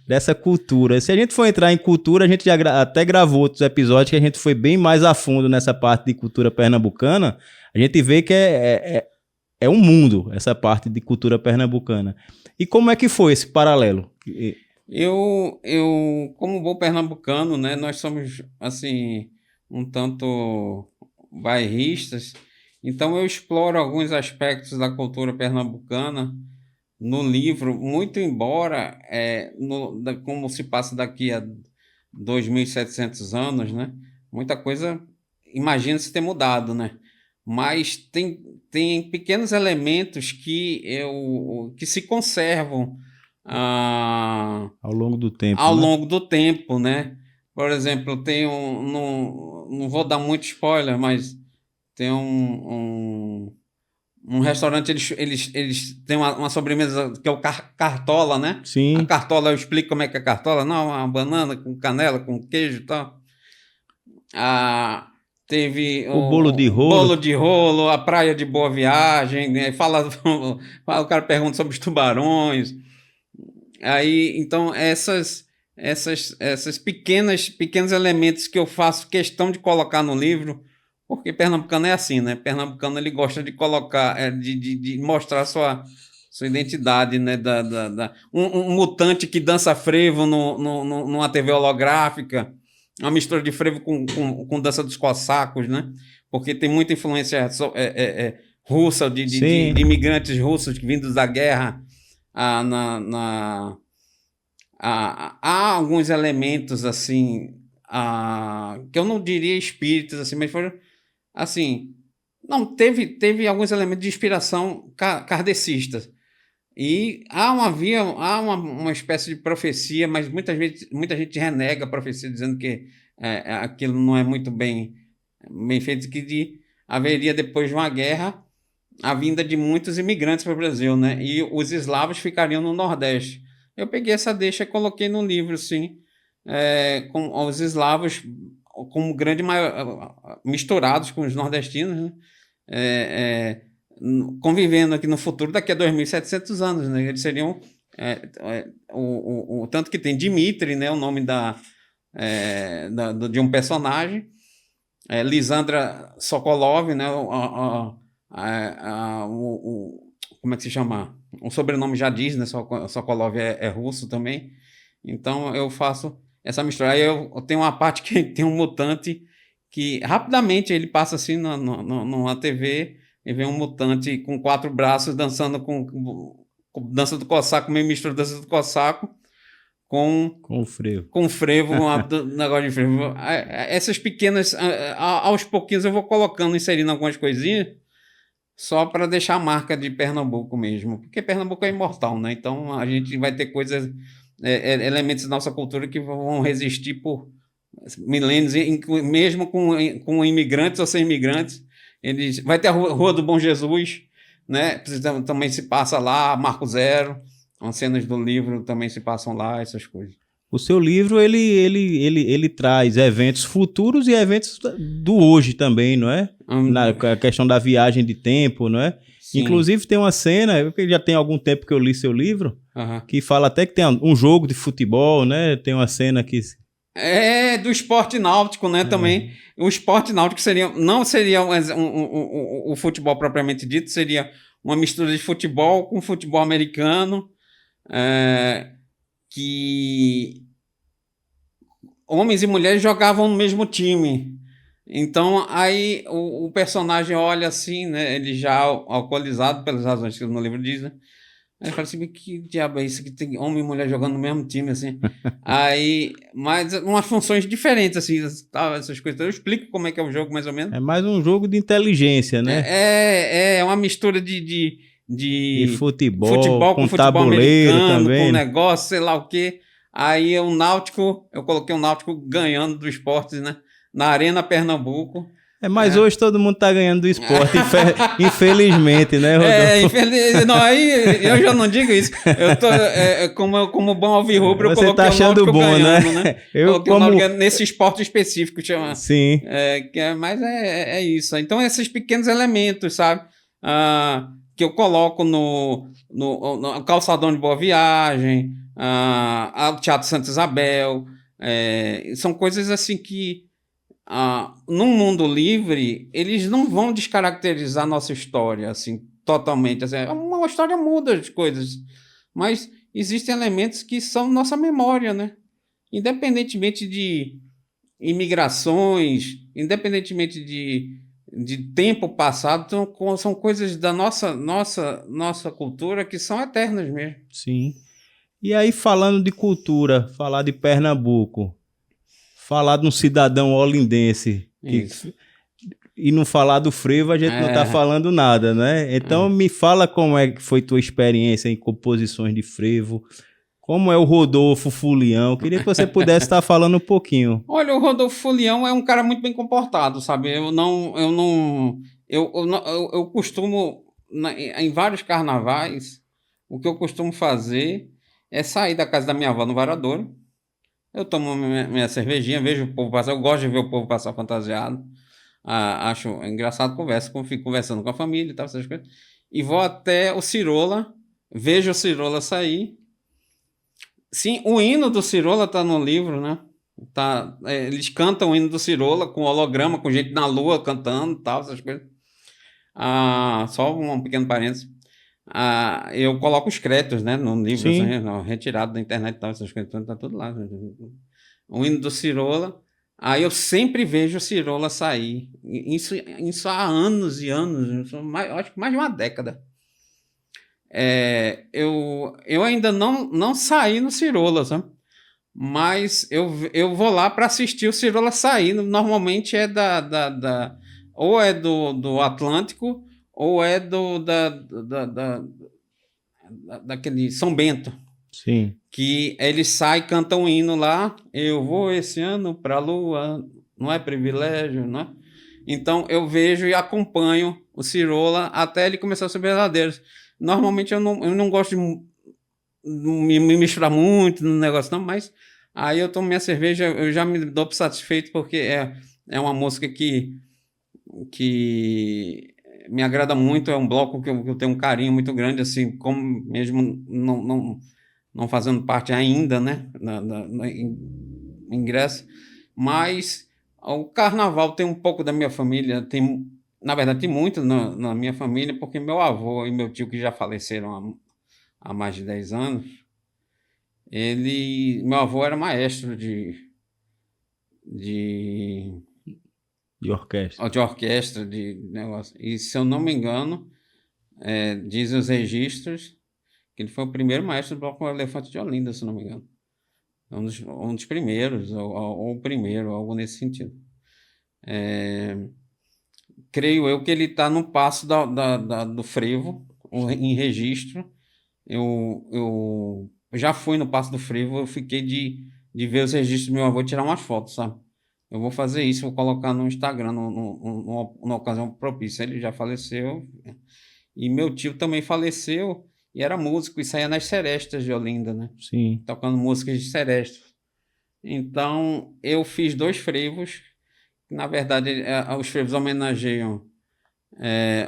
dessa cultura. Se a gente for entrar em cultura, a gente já até gravou outros episódios que a gente foi bem mais a fundo nessa parte de cultura pernambucana. A gente vê que é um mundo, essa parte de cultura pernambucana. E como é que foi esse paralelo? Eu como bom pernambucano, né, nós somos, assim, um tanto bairristas, então eu exploro alguns aspectos da cultura pernambucana no livro, muito embora, como se passa daqui a 2.700 anos, né, muita coisa, imagina-se ter mudado, né, mas tem pequenos elementos que se conservam ao longo do tempo. Ao longo do tempo, né? Por exemplo, tem não vou dar muito spoiler, mas tem um restaurante, eles têm uma sobremesa que é o cartola, né? Sim. A cartola, eu explico como é que é a cartola. Não, uma banana com canela, com queijo e tal. Teve o bolo de rolo. Bolo de rolo, a praia de Boa Viagem, né? O cara pergunta sobre os tubarões. Aí, então, esses pequenos elementos que eu faço questão de colocar no livro, porque pernambucano é assim, né? Pernambucano, ele gosta de colocar, de mostrar sua identidade, né? Um mutante que dança frevo numa TV holográfica, uma mistura de frevo com dança dos cossacos, né? Porque tem muita influência russa, de imigrantes russos vindos da guerra. Há alguns elementos assim que eu não diria espíritos assim, mas foram assim, não teve alguns elementos de inspiração kardecistas, e há uma espécie de profecia, mas muita gente renega a profecia dizendo que aquilo não é muito bem feito, que haveria depois de uma guerra a vinda de muitos imigrantes para o Brasil, né? E os eslavos ficariam no Nordeste. Eu peguei essa deixa e coloquei no livro, sim, com os eslavos como misturados com os nordestinos, né? Convivendo aqui no futuro, daqui a 2.700 anos, né? Eles seriam tanto que tem Dimitri, né? O nome de um personagem. Lisandra Sokolov, né? Como é que se chama? O sobrenome já diz, né? Sokolov é russo também. Então eu faço essa mistura. Aí eu tenho uma parte que tem um mutante que rapidamente ele passa assim numa TV e vem um mutante com 4 braços dançando com dança do cossaco, meio mistura dança do cossaco com o frevo. Com frevo, negócio de frevo. Essas pequenas, aos pouquinhos eu vou colocando, inserindo algumas coisinhas, só para deixar a marca de Pernambuco mesmo. Porque Pernambuco é imortal, né? Então a gente vai ter coisas, elementos da nossa cultura que vão resistir por milênios, mesmo com imigrantes ou sem imigrantes. Vai ter a Rua do Bom Jesus, né? Também se passa lá, Marco Zero. As cenas do livro também se passam lá, essas coisas. O seu livro, ele traz eventos futuros e eventos do hoje também, não é? Na questão da viagem de tempo, não é? Sim. Inclusive tem uma cena, já tem algum tempo que eu li seu livro, que fala até que tem um jogo de futebol, né? Tem uma cena que... do esporte náutico, né, também. O esporte náutico não seria o futebol propriamente dito, seria uma mistura de futebol com futebol americano, que homens e mulheres jogavam no mesmo time. Então, aí o personagem olha assim, né, ele já alcoolizado, pelas razões que no livro diz, né? Aí fala assim, que diabo é isso que tem homem e mulher jogando no mesmo time, assim? Aí, mas umas funções diferentes, assim, essas coisas. Eu explico como é que é o jogo, mais ou menos. É mais um jogo de inteligência, né? É uma mistura de futebol com futebol tabuleiro americano, também, com negócio, sei lá o quê. Aí o Náutico, eu coloquei o Náutico ganhando do esporte, né? Na Arena Pernambuco. Mas hoje todo mundo tá ganhando do esporte, infelizmente, né, Rodolfo? Não, aí eu já não digo isso. Eu tô, como bom alvirrubro, eu coloquei tá achando o Náutico bom, ganhando, né? Eu coloquei o Náutico nesse esporte específico, chama. Sim. Mas é isso. Então, esses pequenos elementos, sabe? Que eu coloco no Calçadão de Boa Viagem, ao Teatro Santa Isabel. São coisas assim que, num mundo livre, eles não vão descaracterizar nossa história assim, totalmente. Assim, uma história muda as coisas, mas existem elementos que são nossa memória, né? Independentemente de imigrações, independentemente de tempo passado, são coisas da nossa cultura que são eternas mesmo. Sim. E aí, falando de cultura, falar de Pernambuco, falar de um cidadão olindense e não falar do frevo, a gente não está falando nada, né? Então, me fala como é que foi tua experiência em composições de frevo, como é o Rodolfo Fulião. Queria que você pudesse estar falando um pouquinho. Olha, o Rodolfo Fulião é um cara muito bem comportado, sabe? Eu costumo, em vários carnavais, o que eu costumo fazer é sair da casa da minha avó no Varadouro. Eu tomo minha cervejinha, vejo o povo passar, eu gosto de ver o povo passar fantasiado. Acho engraçado, fico conversando com a família e tal, essas coisas. E vou até o Cirola, vejo o Cirola sair. Sim, o hino do Cirola tá no livro, né? Eles cantam o hino do Cirola com holograma, com gente na lua cantando e tal, essas coisas. Só um pequeno parênteses. Eu coloco os créditos, né, no livro, assim, retirado da internet e tal, essas coisas, tá tudo lá. O hino do Cirola. Aí eu sempre vejo o Cirola sair. Isso há anos e anos, acho que mais de uma década. Eu ainda não saí no Cirola, sabe? Mas eu vou lá para assistir o Cirola sair. Normalmente ou é do Atlântico ou é daquele São Bento. Sim. Que ele sai e canta um hino lá. Eu vou esse ano para a Lua, não é privilégio, não é? Então eu vejo e acompanho o Cirola até ele começar a ser verdadeiro. Normalmente eu não gosto de me misturar muito no negócio, não, mas aí eu tomo minha cerveja, eu já me dou por satisfeito, porque é uma música que me agrada muito, é um bloco que eu tenho um carinho muito grande, assim, como mesmo não fazendo parte ainda, né, no ingresso, mas O carnaval tem um pouco da minha família, na verdade, tem muito na minha família, porque meu avô e meu tio, que já faleceram há mais de 10 anos, meu avô era maestro de, De orquestra. de orquestra, de negócio. E, se eu não me engano, dizem os registros que ele foi o primeiro maestro do Bloco Elefante de Olinda, se não me engano. Um dos primeiros, ou o primeiro, algo nesse sentido. Creio eu que ele está no passo do frevo, em registro. Eu já fui no Passo do Frevo, eu fiquei de ver os registros do meu avô e tirar umas fotos, sabe? Eu vou fazer isso, vou colocar no Instagram, numa ocasião propícia. Ele já faleceu, e meu tio também faleceu, e era músico, e saía nas serestas de Olinda, né? Sim. Tocando músicas de seresta. Então, eu fiz 2 frevos, que, na verdade, os frevos homenageiam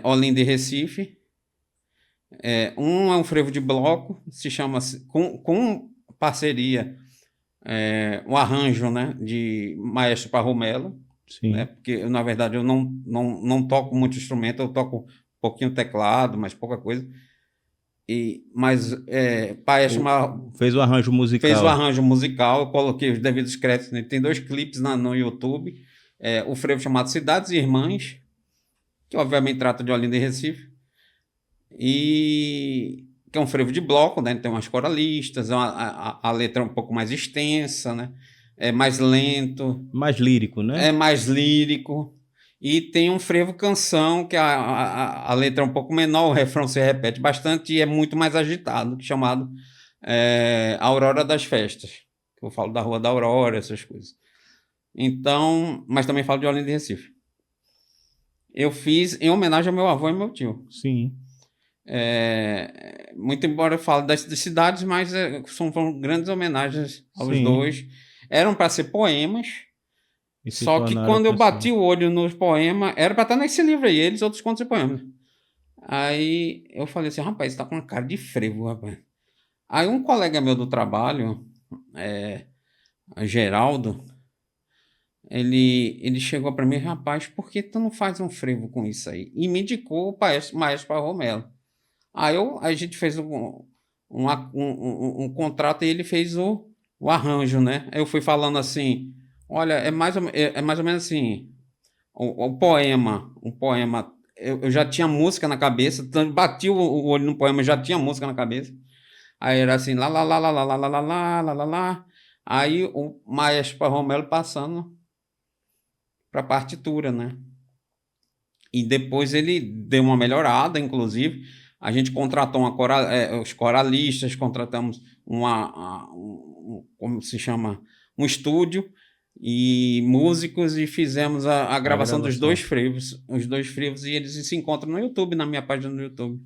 Olinda e Recife. Um é um frevo de bloco, se chama com parceria, um arranjo, né, de Maestro Parromelo, Sim. né, porque na verdade eu não toco muito instrumento, eu toco um pouquinho teclado, mas pouca coisa. Mas Maestro Fez o arranjo musical. fez o arranjo musical, eu coloquei os devidos créditos, né? Tem 2 clipes no YouTube, o frevo chamado Cidades Irmãs, que obviamente trata de Olinda e Recife, e que é um frevo de bloco, né? Tem umas coralistas, a letra é um pouco mais extensa, né? É mais lento, Mais lírico, né? é mais lírico. E tem um frevo canção, que a letra é um pouco menor, o refrão se repete bastante e é muito mais agitado, chamado Aurora das Festas. Eu falo da Rua da Aurora, essas coisas. Então, mas também falo de Olinda e Recife. Eu fiz em homenagem ao meu avô e meu tio. Sim. Muito embora eu fale das cidades, mas foram grandes homenagens aos Sim. dois. Eram para ser poemas, E se só que tornaram quando eu pessoas. bati o olho nos poemas, era para estar nesse livro aí, eles, outros contos e poemas. Aí eu falei assim, rapaz, tá com uma cara de frevo, rapaz. Aí um colega meu do trabalho, Geraldo, ele chegou para mim, rapaz, por que tu não faz um frevo com isso aí? E me indicou o Maestro Parromelo. Aí a gente fez um contrato e ele fez o arranjo, né? Aí eu fui falando assim, olha, é mais ou menos assim, o poema, eu já tinha música na cabeça, bati o olho no poema, já tinha música na cabeça. Aí era assim, lá, lá, lá, lá, lá, lá, lá, lá, lá, lá, lá, lá. Aí o Maestro Parromelo passando para a partitura, né? E depois ele deu uma melhorada, inclusive. A gente contratou os coralistas, contratamos como se chama, um estúdio e músicos, e fizemos a gravação dos 2 frevos, os 2 frevos, e eles se encontram no YouTube, na minha página no YouTube.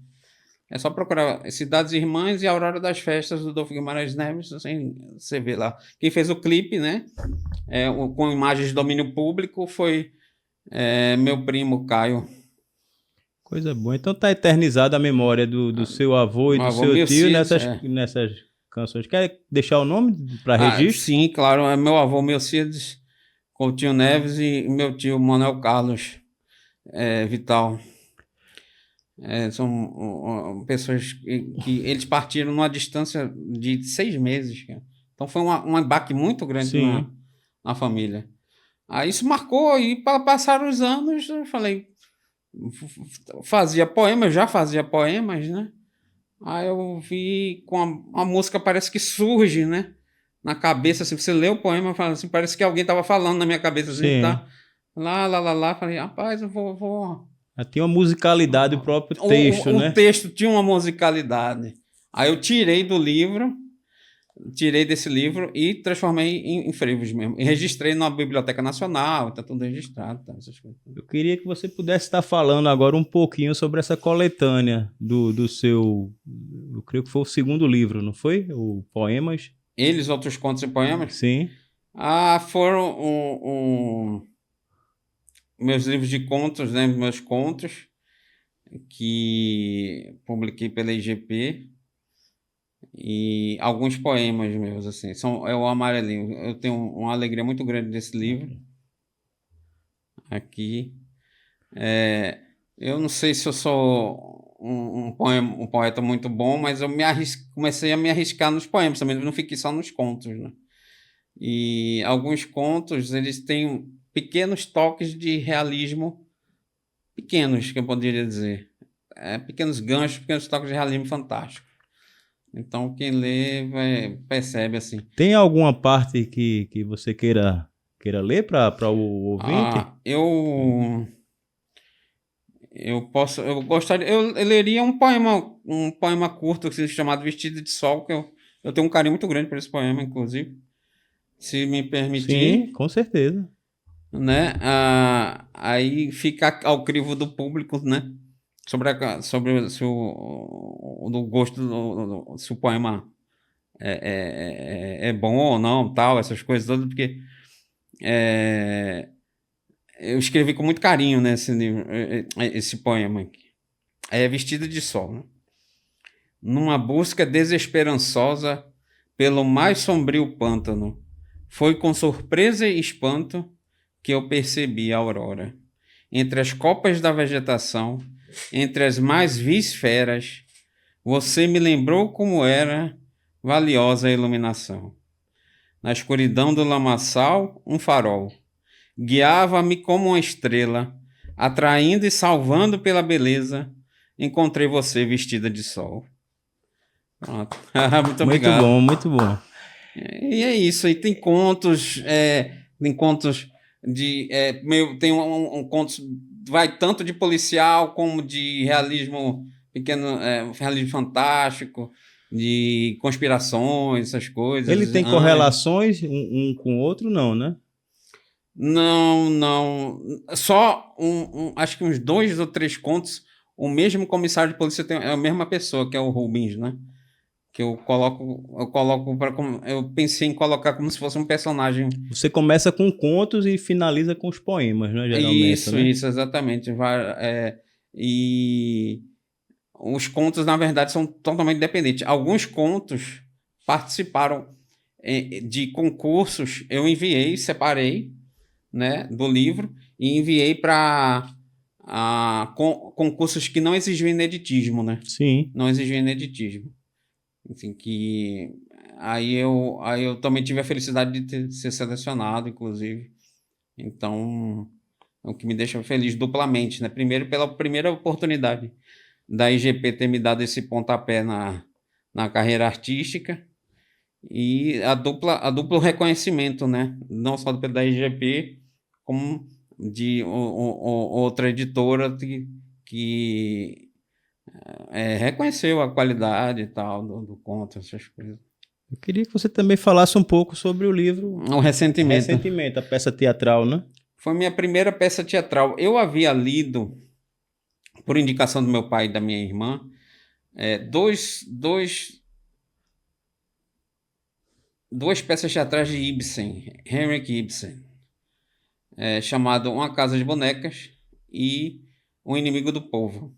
É só procurar Cidades Irmãs e Aurora das Festas, do Adolfo Guimarães Neves, assim, você vê lá. Quem fez o clipe, né, com imagens de domínio público, foi meu primo Caio. Coisa boa. Então tá eternizada a memória do seu avô e do seu tio nessas canções. Quer deixar o nome para registro? Sim, claro. É meu avô, Milcides Coutinho Neves, e meu tio Manuel Carlos Vital. São pessoas que eles partiram numa distância de 6 meses. Cara. Então foi um embaque muito grande na família. Aí isso marcou, e para passar os anos, eu falei, já fazia poemas, né? Aí eu vi com a música, parece que surge, né? Na cabeça, assim, você lê o poema, fala assim, parece que alguém estava falando na minha cabeça, assim, tá? Lá, lá, lá, lá, falei, rapaz, eu vou... Tinha uma musicalidade o próprio texto, né? O texto tinha uma musicalidade. Aí eu tirei desse livro e transformei em frevos mesmo. E registrei na Biblioteca Nacional, tá tudo registrado, tá, essas coisas. Eu queria que você pudesse estar falando agora um pouquinho sobre essa coletânea do seu... Eu creio que foi o 2º livro, não foi? O Poemas? Eles, Outros Contos e Poemas? Sim. Foram meus livros de contos, né? Meus contos, que publiquei pela IGP, e alguns poemas meus, assim. É o Amarelinho. Eu tenho uma alegria muito grande desse livro. aqui. Eu não sei se eu sou um poeta muito bom, mas eu comecei a me arriscar nos poemas também, não fiquei só nos contos, né? E alguns contos, eles têm pequenos toques de realismo, pequenos, que eu poderia dizer. Pequenos ganchos, pequenos toques de realismo fantástico. Então, quem lê percebe assim. Tem alguma parte que você queira ler para o ouvinte? Eu leria um poema curto assim, chamado Vestido de Sol, que eu tenho um carinho muito grande por esse poema, inclusive, se me permitir. Sim, com certeza. Né? Aí fica ao crivo do público, né? Sobre se do gosto se o poema é bom ou não, tal, essas coisas todas, porque eu escrevi com muito carinho nesse livro, esse poema aqui. Vestido de Sol, né? Numa busca desesperançosa pelo mais sombrio pântano, foi com surpresa e espanto que eu percebi a aurora. Entre as copas da vegetação, entre as mais vis feras, você me lembrou como era valiosa a iluminação. Na escuridão do lamaçal, um farol. Guiava-me como uma estrela, atraindo e salvando pela beleza. Encontrei você vestida de sol. Pronto. Muito obrigado. Muito bom, muito bom. E é isso. E tem contos de tem contos, vai tanto de policial como de realismo pequeno, realismo fantástico, de conspirações, essas coisas. Ele tem correlações um com o outro, não, né? Não. Só acho que uns 2 ou 3 contos, o mesmo comissário de polícia é a mesma pessoa, que é o Rubens, né? Que eu pensei em colocar como se fosse um personagem. Você começa com contos e finaliza com os poemas, né? Geralmente. Isso, exatamente. E os contos, na verdade, são totalmente independentes. Alguns contos participaram de concursos. Eu separei, né, do livro e enviei para concursos que não exigiam ineditismo, né? Sim. Não exigiam ineditismo. Enfim, aí eu também tive a felicidade de ser selecionado, inclusive. Então, é o que me deixa feliz duplamente, né? Primeiro, pela primeira oportunidade da IGP ter me dado esse pontapé na carreira artística e a duplo reconhecimento, né? Não só da IGP, como de outra editora que reconheceu a qualidade e tal do conto, essas coisas. Eu queria que você também falasse um pouco sobre o livro O Ressentimento, a peça teatral, né? Foi minha primeira peça teatral. Eu havia lido, por indicação do meu pai e da minha irmã, duas peças teatrais de Ibsen, Henrik Ibsen, chamado Uma Casa de Bonecas e O Inimigo do Povo.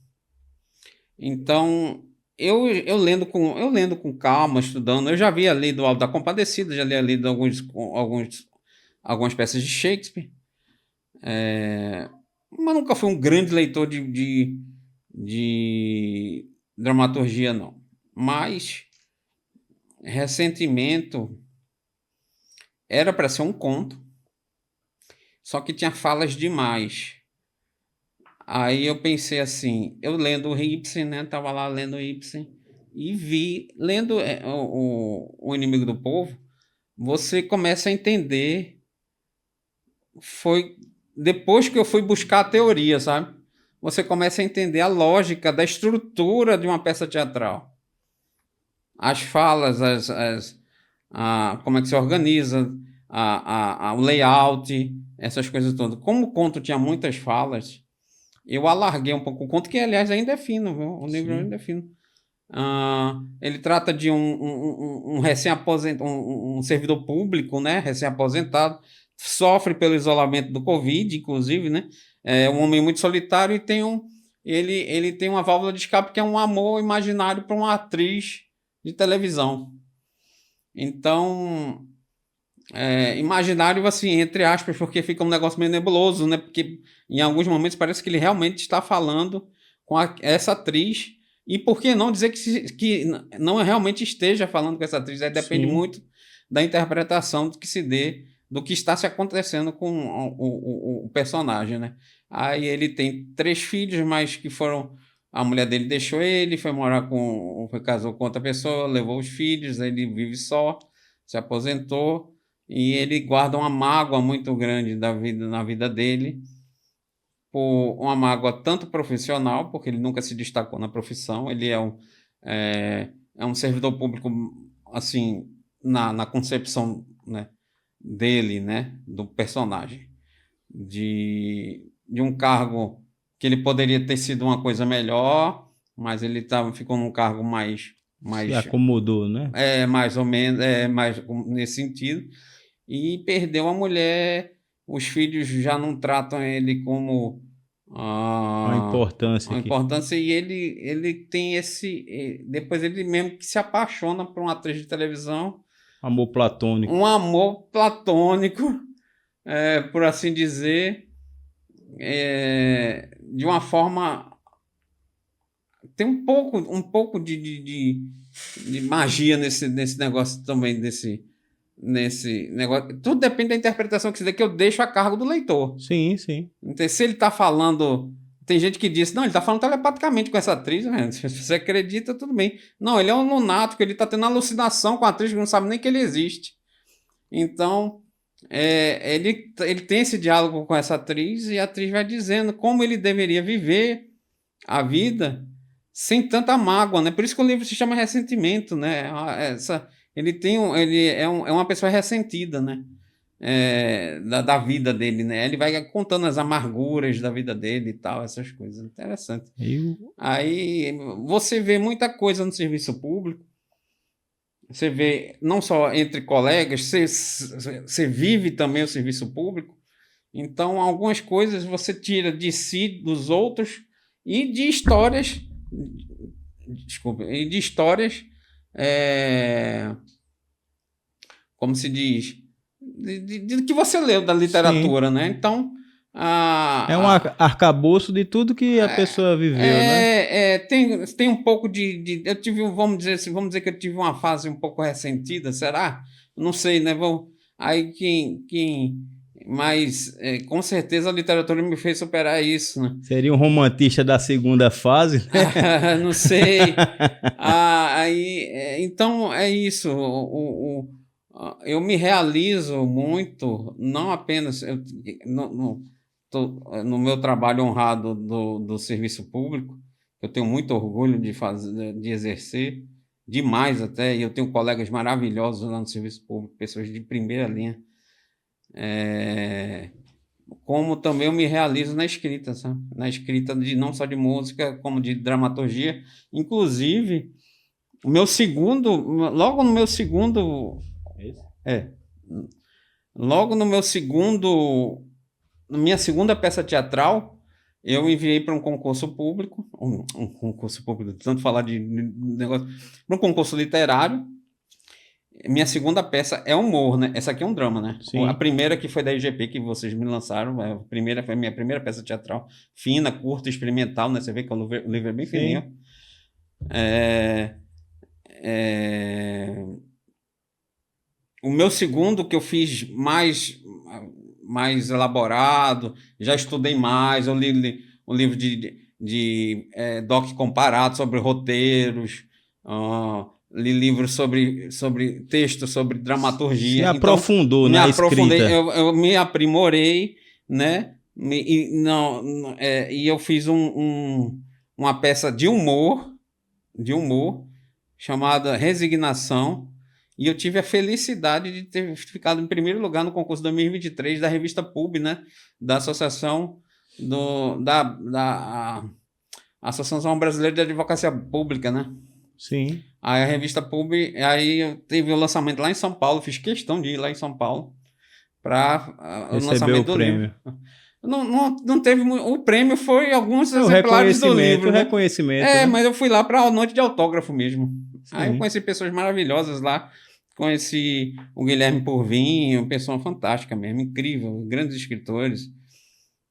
Então, eu lendo com calma, estudando, eu já havia lido o Alto da Compadecida, já havia lido algumas peças de Shakespeare, mas nunca fui um grande leitor de dramaturgia, não. Mas Ressentimento era para ser um conto, só que tinha falas demais. Aí eu pensei assim, eu lendo o Ibsen, né? Tava lá lendo o Ibsen e lendo o Inimigo do Povo, você começa a entender. Foi depois que eu fui buscar a teoria, sabe? Você começa a entender a lógica da estrutura de uma peça teatral. As falas, como é que se organiza, o layout, essas coisas todas. Como o conto tinha muitas falas, eu alarguei um pouco o conto, que aliás ainda é fino, viu? O livro ainda é fino. Ele trata de um recém-aposentado, um servidor público, né? Recém-aposentado, sofre pelo isolamento do Covid, inclusive, né? É um homem muito solitário e ele tem uma válvula de escape que é um amor imaginário para uma atriz de televisão. Então, imaginário, assim, entre aspas, porque fica um negócio meio nebuloso, né? Porque em alguns momentos parece que ele realmente está falando com essa atriz. E por que não dizer que não realmente esteja falando com essa atriz? Aí depende Sim. muito da interpretação do que se dê, do que está se acontecendo com o personagem, né? Aí ele tem 3 filhos, mas que foram... A mulher dele deixou ele, foi casou com outra pessoa, levou os filhos, ele vive só, se aposentou, e ele guarda uma mágoa muito grande na vida dele, por uma mágoa tanto profissional, porque ele nunca se destacou na profissão, ele é um servidor público, assim, na concepção, né, dele, né, do personagem, de um cargo que ele poderia ter sido uma coisa melhor, mas ele ficou num cargo Se acomodou, né? mais ou menos, mais nesse sentido, e perdeu a mulher, os filhos já não tratam ele como A importância a aqui. importância, e ele tem depois ele mesmo que se apaixona por uma atriz de televisão, Amor platônico. um amor platônico, por assim dizer, de uma forma... Tem um pouco de magia nesse negócio também, nesse negócio. Tudo depende da interpretação que se dê, que eu deixo a cargo do leitor. Sim, sim. Então, se ele está falando... Tem gente que diz, não, ele está falando telepaticamente com essa atriz, né? Se você acredita, tudo bem. Não, ele é um lunático, ele está tendo alucinação com a atriz que não sabe nem que ele existe. Então... ele tem esse diálogo com essa atriz, e a atriz vai dizendo como ele deveria viver a vida sem tanta mágoa, né? Por isso que o livro se chama Ressentimento, né? Ele é uma pessoa ressentida, né? Da vida dele, né? Ele vai contando as amarguras da vida dele e tal, essas coisas. Interessante. Aí você vê muita coisa no serviço público. Você vê, não só entre colegas, você vive também o serviço público. Então, algumas coisas você tira de si, dos outros, e de histórias... Desculpa, e de histórias... como se diz? De que você leu da literatura, né? Então... é um arcabouço de tudo que a pessoa viveu, né? Tem um pouco eu tive, vamos dizer que eu tive uma fase um pouco ressentida, será? Não sei, né? Aí mas com certeza a literatura me fez superar isso, né? Seria um romantista da segunda fase? Não sei. Então é isso. Eu me realizo muito, não apenas no meu trabalho honrado do serviço público, eu tenho muito orgulho de exercer, demais até, e eu tenho colegas maravilhosos lá no serviço público, pessoas de primeira linha, como também eu me realizo na escrita, sabe? Na escrita não só de música, como de dramaturgia. Inclusive, logo no meu segundo... Logo no meu segundo... Na minha segunda peça teatral, eu enviei para um concurso público, um concurso público, tanto falar de negócio, para um concurso literário. Minha segunda peça é humor, né? Essa aqui é um drama, né? Sim. A primeira que foi da IGP, que vocês me lançaram, foi a minha primeira peça teatral, fina, curta, experimental, né? Você vê que o livro é bem fininho. O meu segundo, que eu fiz mais elaborado, já estudei mais, eu li um livro de doc comparado sobre roteiros, li livros sobre texto, sobre dramaturgia. Se aprofundou na escrita. Eu me aprimorei, né? E eu fiz uma peça de humor chamada Resignação, e eu tive a felicidade de ter ficado em primeiro lugar no concurso 2023 da revista PUB, né? Da Associação da Associação Brasileira de Advocacia Pública, né? Sim. Aí a revista PUB, aí teve o lançamento lá em São Paulo, fiz questão de ir lá em São Paulo para o lançamento do livro. Não teve o prêmio, foi alguns exemplares do livro, né? Reconhecimento, né? Mas eu fui lá para a noite de autógrafo mesmo. Sim. Aí eu conheci pessoas maravilhosas lá, conheci o Guilherme Porvinho, pessoa fantástica mesmo, incrível, grandes escritores.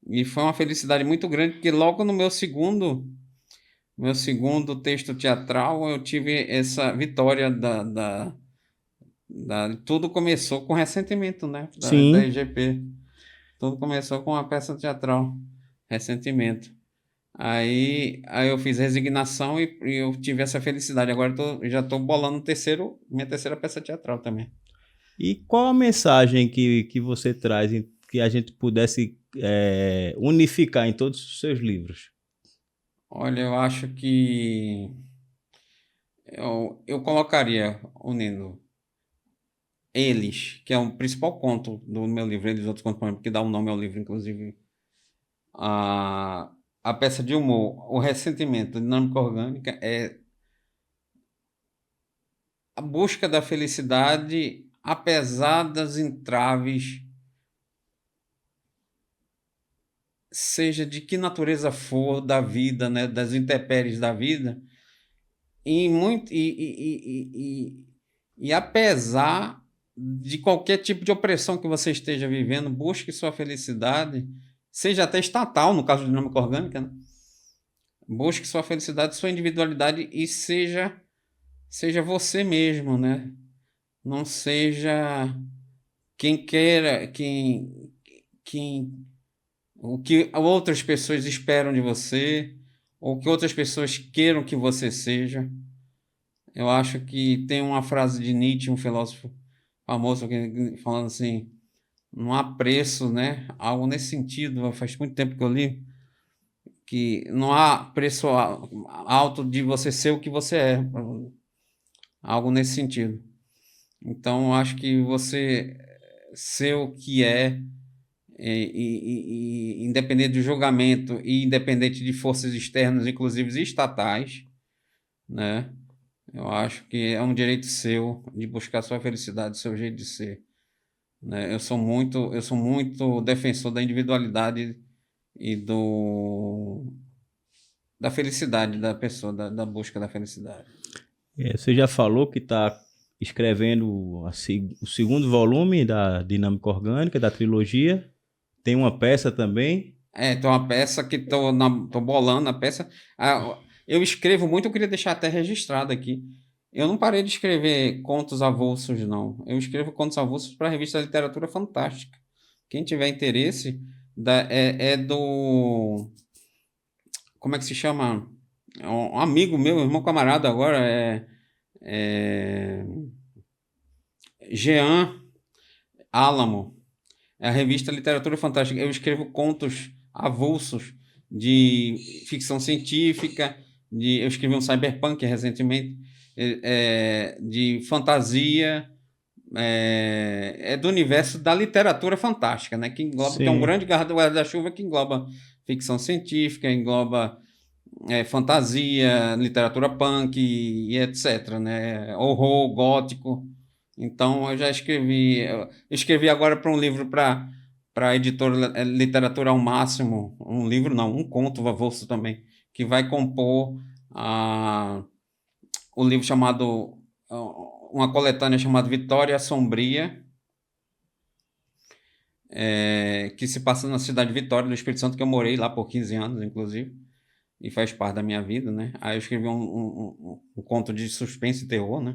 E foi uma felicidade muito grande, porque logo no meu segundo texto teatral, eu tive essa vitória tudo começou com Ressentimento, né? Da Sim. IGP. Tudo começou com uma peça teatral, Ressentimento. Aí eu fiz Resignação e eu tive essa felicidade. Agora já estou bolando minha terceira peça teatral também. E qual a mensagem que você traz que a gente pudesse unificar em todos os seus livros? Olha, eu acho que eu colocaria unindo Eles, que é o principal conto do meu livro, Eles Outros Contos, que dá o nome ao livro, inclusive. A peça de humor, o Ressentimento, Dinâmica Orgânica, é a busca da felicidade apesar das entraves, seja de que natureza for da vida, né, das intempéries da vida, e apesar de qualquer tipo de opressão que você esteja vivendo, busque sua felicidade, seja até estatal, no caso de dinâmica orgânica, né? Busque sua felicidade, sua individualidade e seja você mesmo, né? Não seja quem queira, o que outras pessoas esperam de você, ou que outras pessoas queiram que você seja. Eu acho que tem uma frase de Nietzsche, um filósofo famoso, falando assim: não há preço, né? Algo nesse sentido, faz muito tempo que eu li, que não há preço alto de você ser o que você é, algo nesse sentido. Então, eu acho que você ser o que é, independente do julgamento e independente de forças externas, inclusive estatais, né? Eu acho que é um direito seu de buscar sua felicidade, seu jeito de ser, né? Eu sou muito defensor da individualidade e da felicidade da pessoa, da busca da felicidade. Você já falou que está escrevendo o segundo volume da Dinâmica Orgânica, da trilogia. Tem uma peça também. Tem uma peça que tô bolando a peça. Eu escrevo muito, eu queria deixar até registrado aqui. Eu não parei de escrever contos avulsos, não. Eu escrevo contos avulsos para a revista Literatura Fantástica. Quem tiver interesse, é do... Como é que se chama? É um amigo meu, irmão camarada agora, é Jean Álamo. É a revista Literatura Fantástica. Eu escrevo contos avulsos de ficção científica, eu escrevi um cyberpunk recentemente, de fantasia, do universo da literatura fantástica, né? Que engloba, que é um grande guarda-chuva que engloba ficção científica, engloba fantasia, literatura punk e etc, né? Horror, gótico. Então eu já escrevi agora para um livro para a editora Literatura ao Máximo, um livro não, um conto avulso também, que vai compor o livro chamado, uma coletânea chamada Vitória Sombria, que se passa na cidade de Vitória, no Espírito Santo, que eu morei lá por 15 anos, inclusive, e faz parte da minha vida, né? Aí eu escrevi um conto de suspense e terror, né?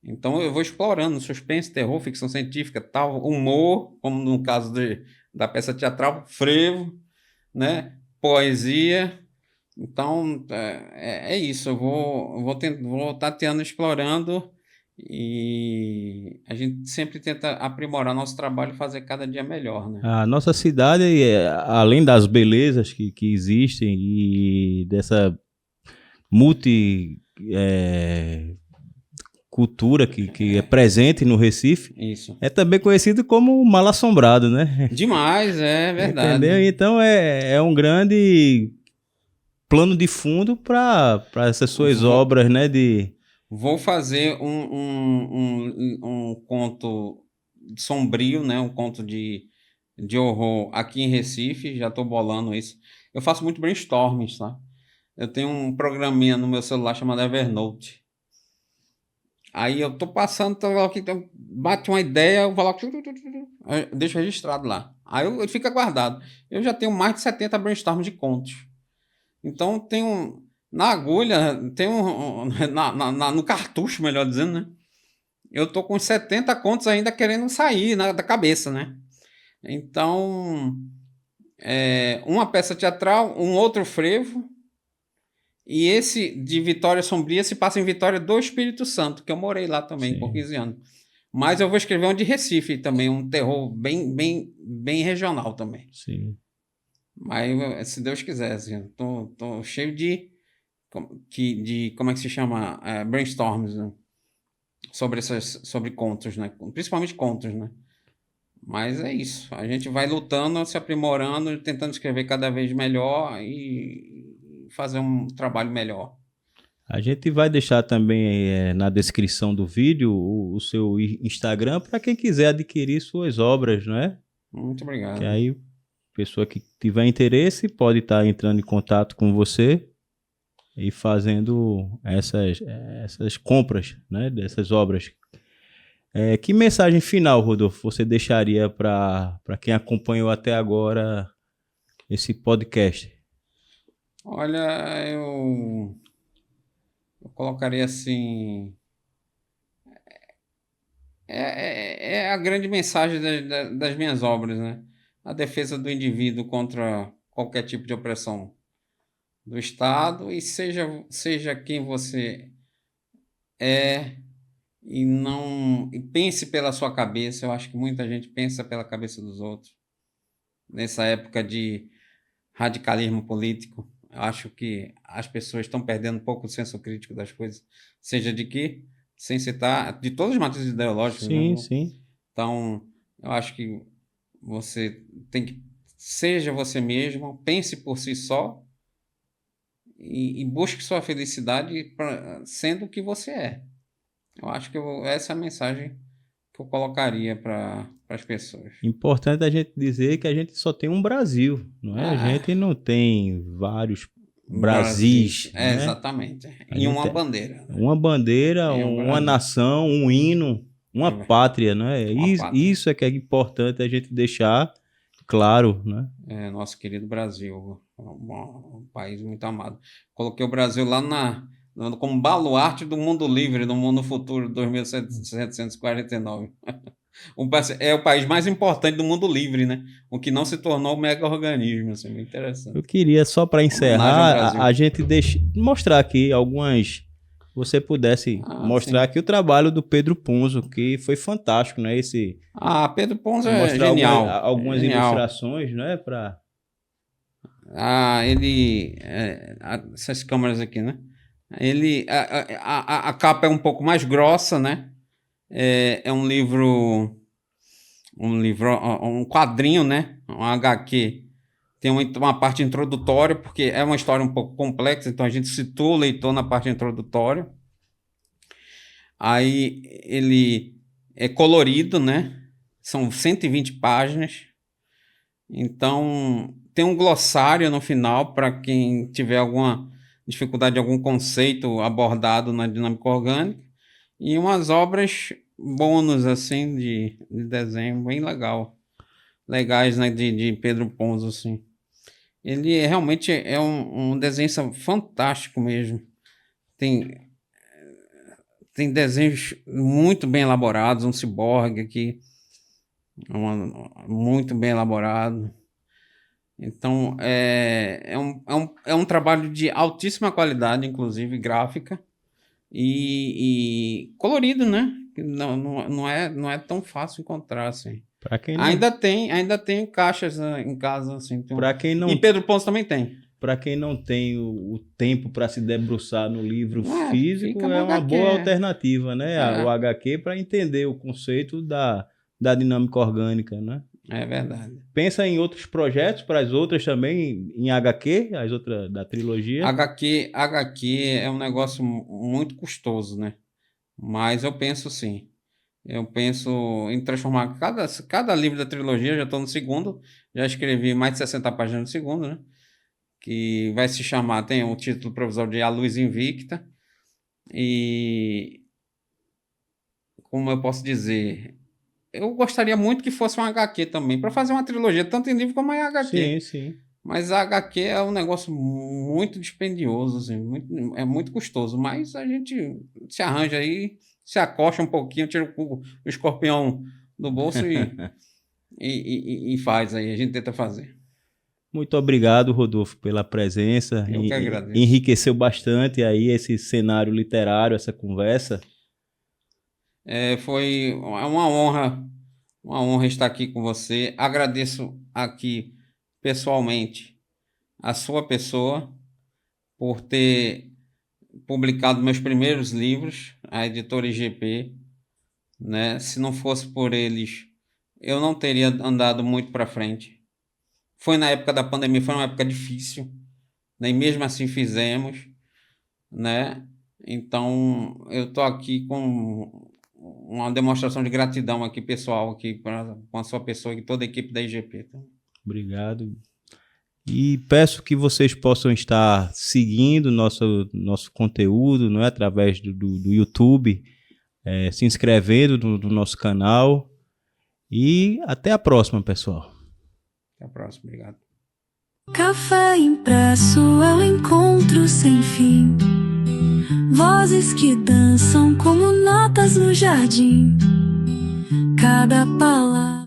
Então eu vou explorando suspense, terror, ficção científica, tal, humor, como no caso da peça teatral, frevo, né? Poesia. Então é isso. Eu vou tateando, explorando, e a gente sempre tenta aprimorar nosso trabalho e fazer cada dia melhor, né? A nossa cidade, além das belezas que existem e dessa multi cultura que é presente no Recife, Isso. é também conhecido como Mal Assombrado, né? Demais, é verdade. Entendeu? Então é um grande plano de fundo para essas suas obras, né? Vou fazer um conto sombrio, né? Um conto de horror aqui em Recife, já estou bolando isso. Eu faço muito brainstorming, tá? Eu tenho um programinha no meu celular chamado Evernote. Aí eu tô passando, bate uma ideia, eu vou lá, eu deixo registrado lá. Aí ele fica guardado. Eu já tenho mais de 70 brainstorms de contos. Então tem na agulha, tem no cartucho, melhor dizendo, né? Eu tô com 70 contos ainda querendo sair da cabeça, né? Então, uma peça teatral, um outro frevo, e esse de Vitória Sombria se passa em Vitória do Espírito Santo, que eu morei lá também por 15 anos. Mas eu vou escrever um de Recife também, um terror bem regional também. Sim. Mas se Deus quiser, assim, tô cheio como é que se chama? Brainstorms, né? Sobre contos, né? Principalmente contos, né? Mas é isso. A gente vai lutando, se aprimorando, tentando escrever cada vez melhor e fazer um trabalho melhor. A gente vai deixar também na descrição do vídeo o seu Instagram para quem quiser adquirir suas obras, não é? Muito obrigado. Que aí, pessoa que tiver interesse pode estar entrando em contato com você e fazendo essas compras, né, dessas obras. Que mensagem final, Rodolfo, você deixaria para quem acompanhou até agora esse podcast? Olha, eu colocaria assim... É a grande mensagem das minhas obras, né? A defesa do indivíduo contra qualquer tipo de opressão do Estado, e seja quem você é, e pense pela sua cabeça. Eu acho que muita gente pensa pela cabeça dos outros. Nessa época de radicalismo político, eu acho que as pessoas estão perdendo um pouco o senso crítico das coisas, seja de que, sem citar, de todas as matrizes ideológicas. Sim, né? sim. Então, eu acho que você tem que, seja você mesmo, pense por si só e busque sua felicidade sendo o que você é. Eu acho que essa é a mensagem que eu colocaria para as pessoas. Importante a gente dizer que a gente só tem um Brasil, não é? A gente não tem vários Brasis, né? Exatamente. E uma bandeira. Uma bandeira, uma nação, um hino, uma pátria, né? Isso é que é importante a gente deixar claro, né? Nosso querido Brasil, um país muito amado. Coloquei o Brasil lá como baluarte do mundo livre, do mundo futuro, 2749. É o país mais importante do mundo livre, né? O que não se tornou um mega-organismo, assim, muito interessante. Eu queria, só para encerrar, a gente mostrar aqui algumas... Você pudesse mostrar aqui o trabalho do Pedro Punzo, que foi fantástico, né? Pedro Punzo é genial. Algumas genial. ilustrações, né? Essas câmeras aqui, né? A capa é um pouco mais grossa, né? É um livro, um quadrinho, né? Um HQ. Tem uma parte introdutória, porque é uma história um pouco complexa, então a gente situa o leitor na parte introdutória. Aí ele é colorido, né? São 120 páginas. Então tem um glossário no final para quem tiver alguma dificuldade de algum conceito abordado na dinâmica orgânica. E umas obras bônus, assim, de desenho, bem legais, né, de Pedro Punzo, assim. Ele realmente é um desenho fantástico mesmo. Tem desenhos muito bem elaborados, um ciborgue aqui, muito bem elaborado. Então, é um trabalho de altíssima qualidade, inclusive gráfica, e colorido, né? Não é tão fácil encontrar, assim. Ainda tem caixas em casa, assim. E Pedro Punzo também tem. Para quem não tem o tempo para se debruçar no livro físico, é uma boa alternativa, né? O HQ, para entender o conceito da dinâmica orgânica, né? É verdade. Pensa em outros projetos para as outras também, em HQ, as outras da trilogia? HQ é um negócio muito custoso, né? Mas eu penso sim. Eu penso em transformar cada livro da trilogia, eu já estou no segundo, já escrevi mais de 60 páginas no segundo, né? Que vai se chamar, tem o título provisório de A Luz Invicta, e como eu posso dizer, eu gostaria muito que fosse um HQ também, para fazer uma trilogia, tanto em livro como em HQ. Sim, sim. Mas a HQ é um negócio muito dispendioso, assim, é muito custoso. Mas a gente se arranja aí, se acosta um pouquinho, tira o escorpião do bolso e faz aí, a gente tenta fazer. Muito obrigado, Rodolfo, pela presença. Eu que agradeço. Enriqueceu bastante aí esse cenário literário, essa conversa. Foi uma honra estar aqui com você. Agradeço aqui pessoalmente a sua pessoa por ter publicado meus primeiros livros, a editora IGP, né? Se não fosse por eles, eu não teria andado muito para frente. Foi na época da pandemia, foi uma época difícil, né? E mesmo assim fizemos, né? Então, eu estou aqui com uma demonstração de gratidão aqui, pessoal, aqui com a sua pessoa e toda a equipe da IGP. Tá? Obrigado. E peço que vocês possam estar seguindo nosso conteúdo, não é? Através do YouTube, se inscrevendo no nosso canal. E até a próxima, pessoal. Até a próxima, obrigado. Café Impresso é um encontro sem fim. Vozes que dançam como notas no jardim. Cada palavra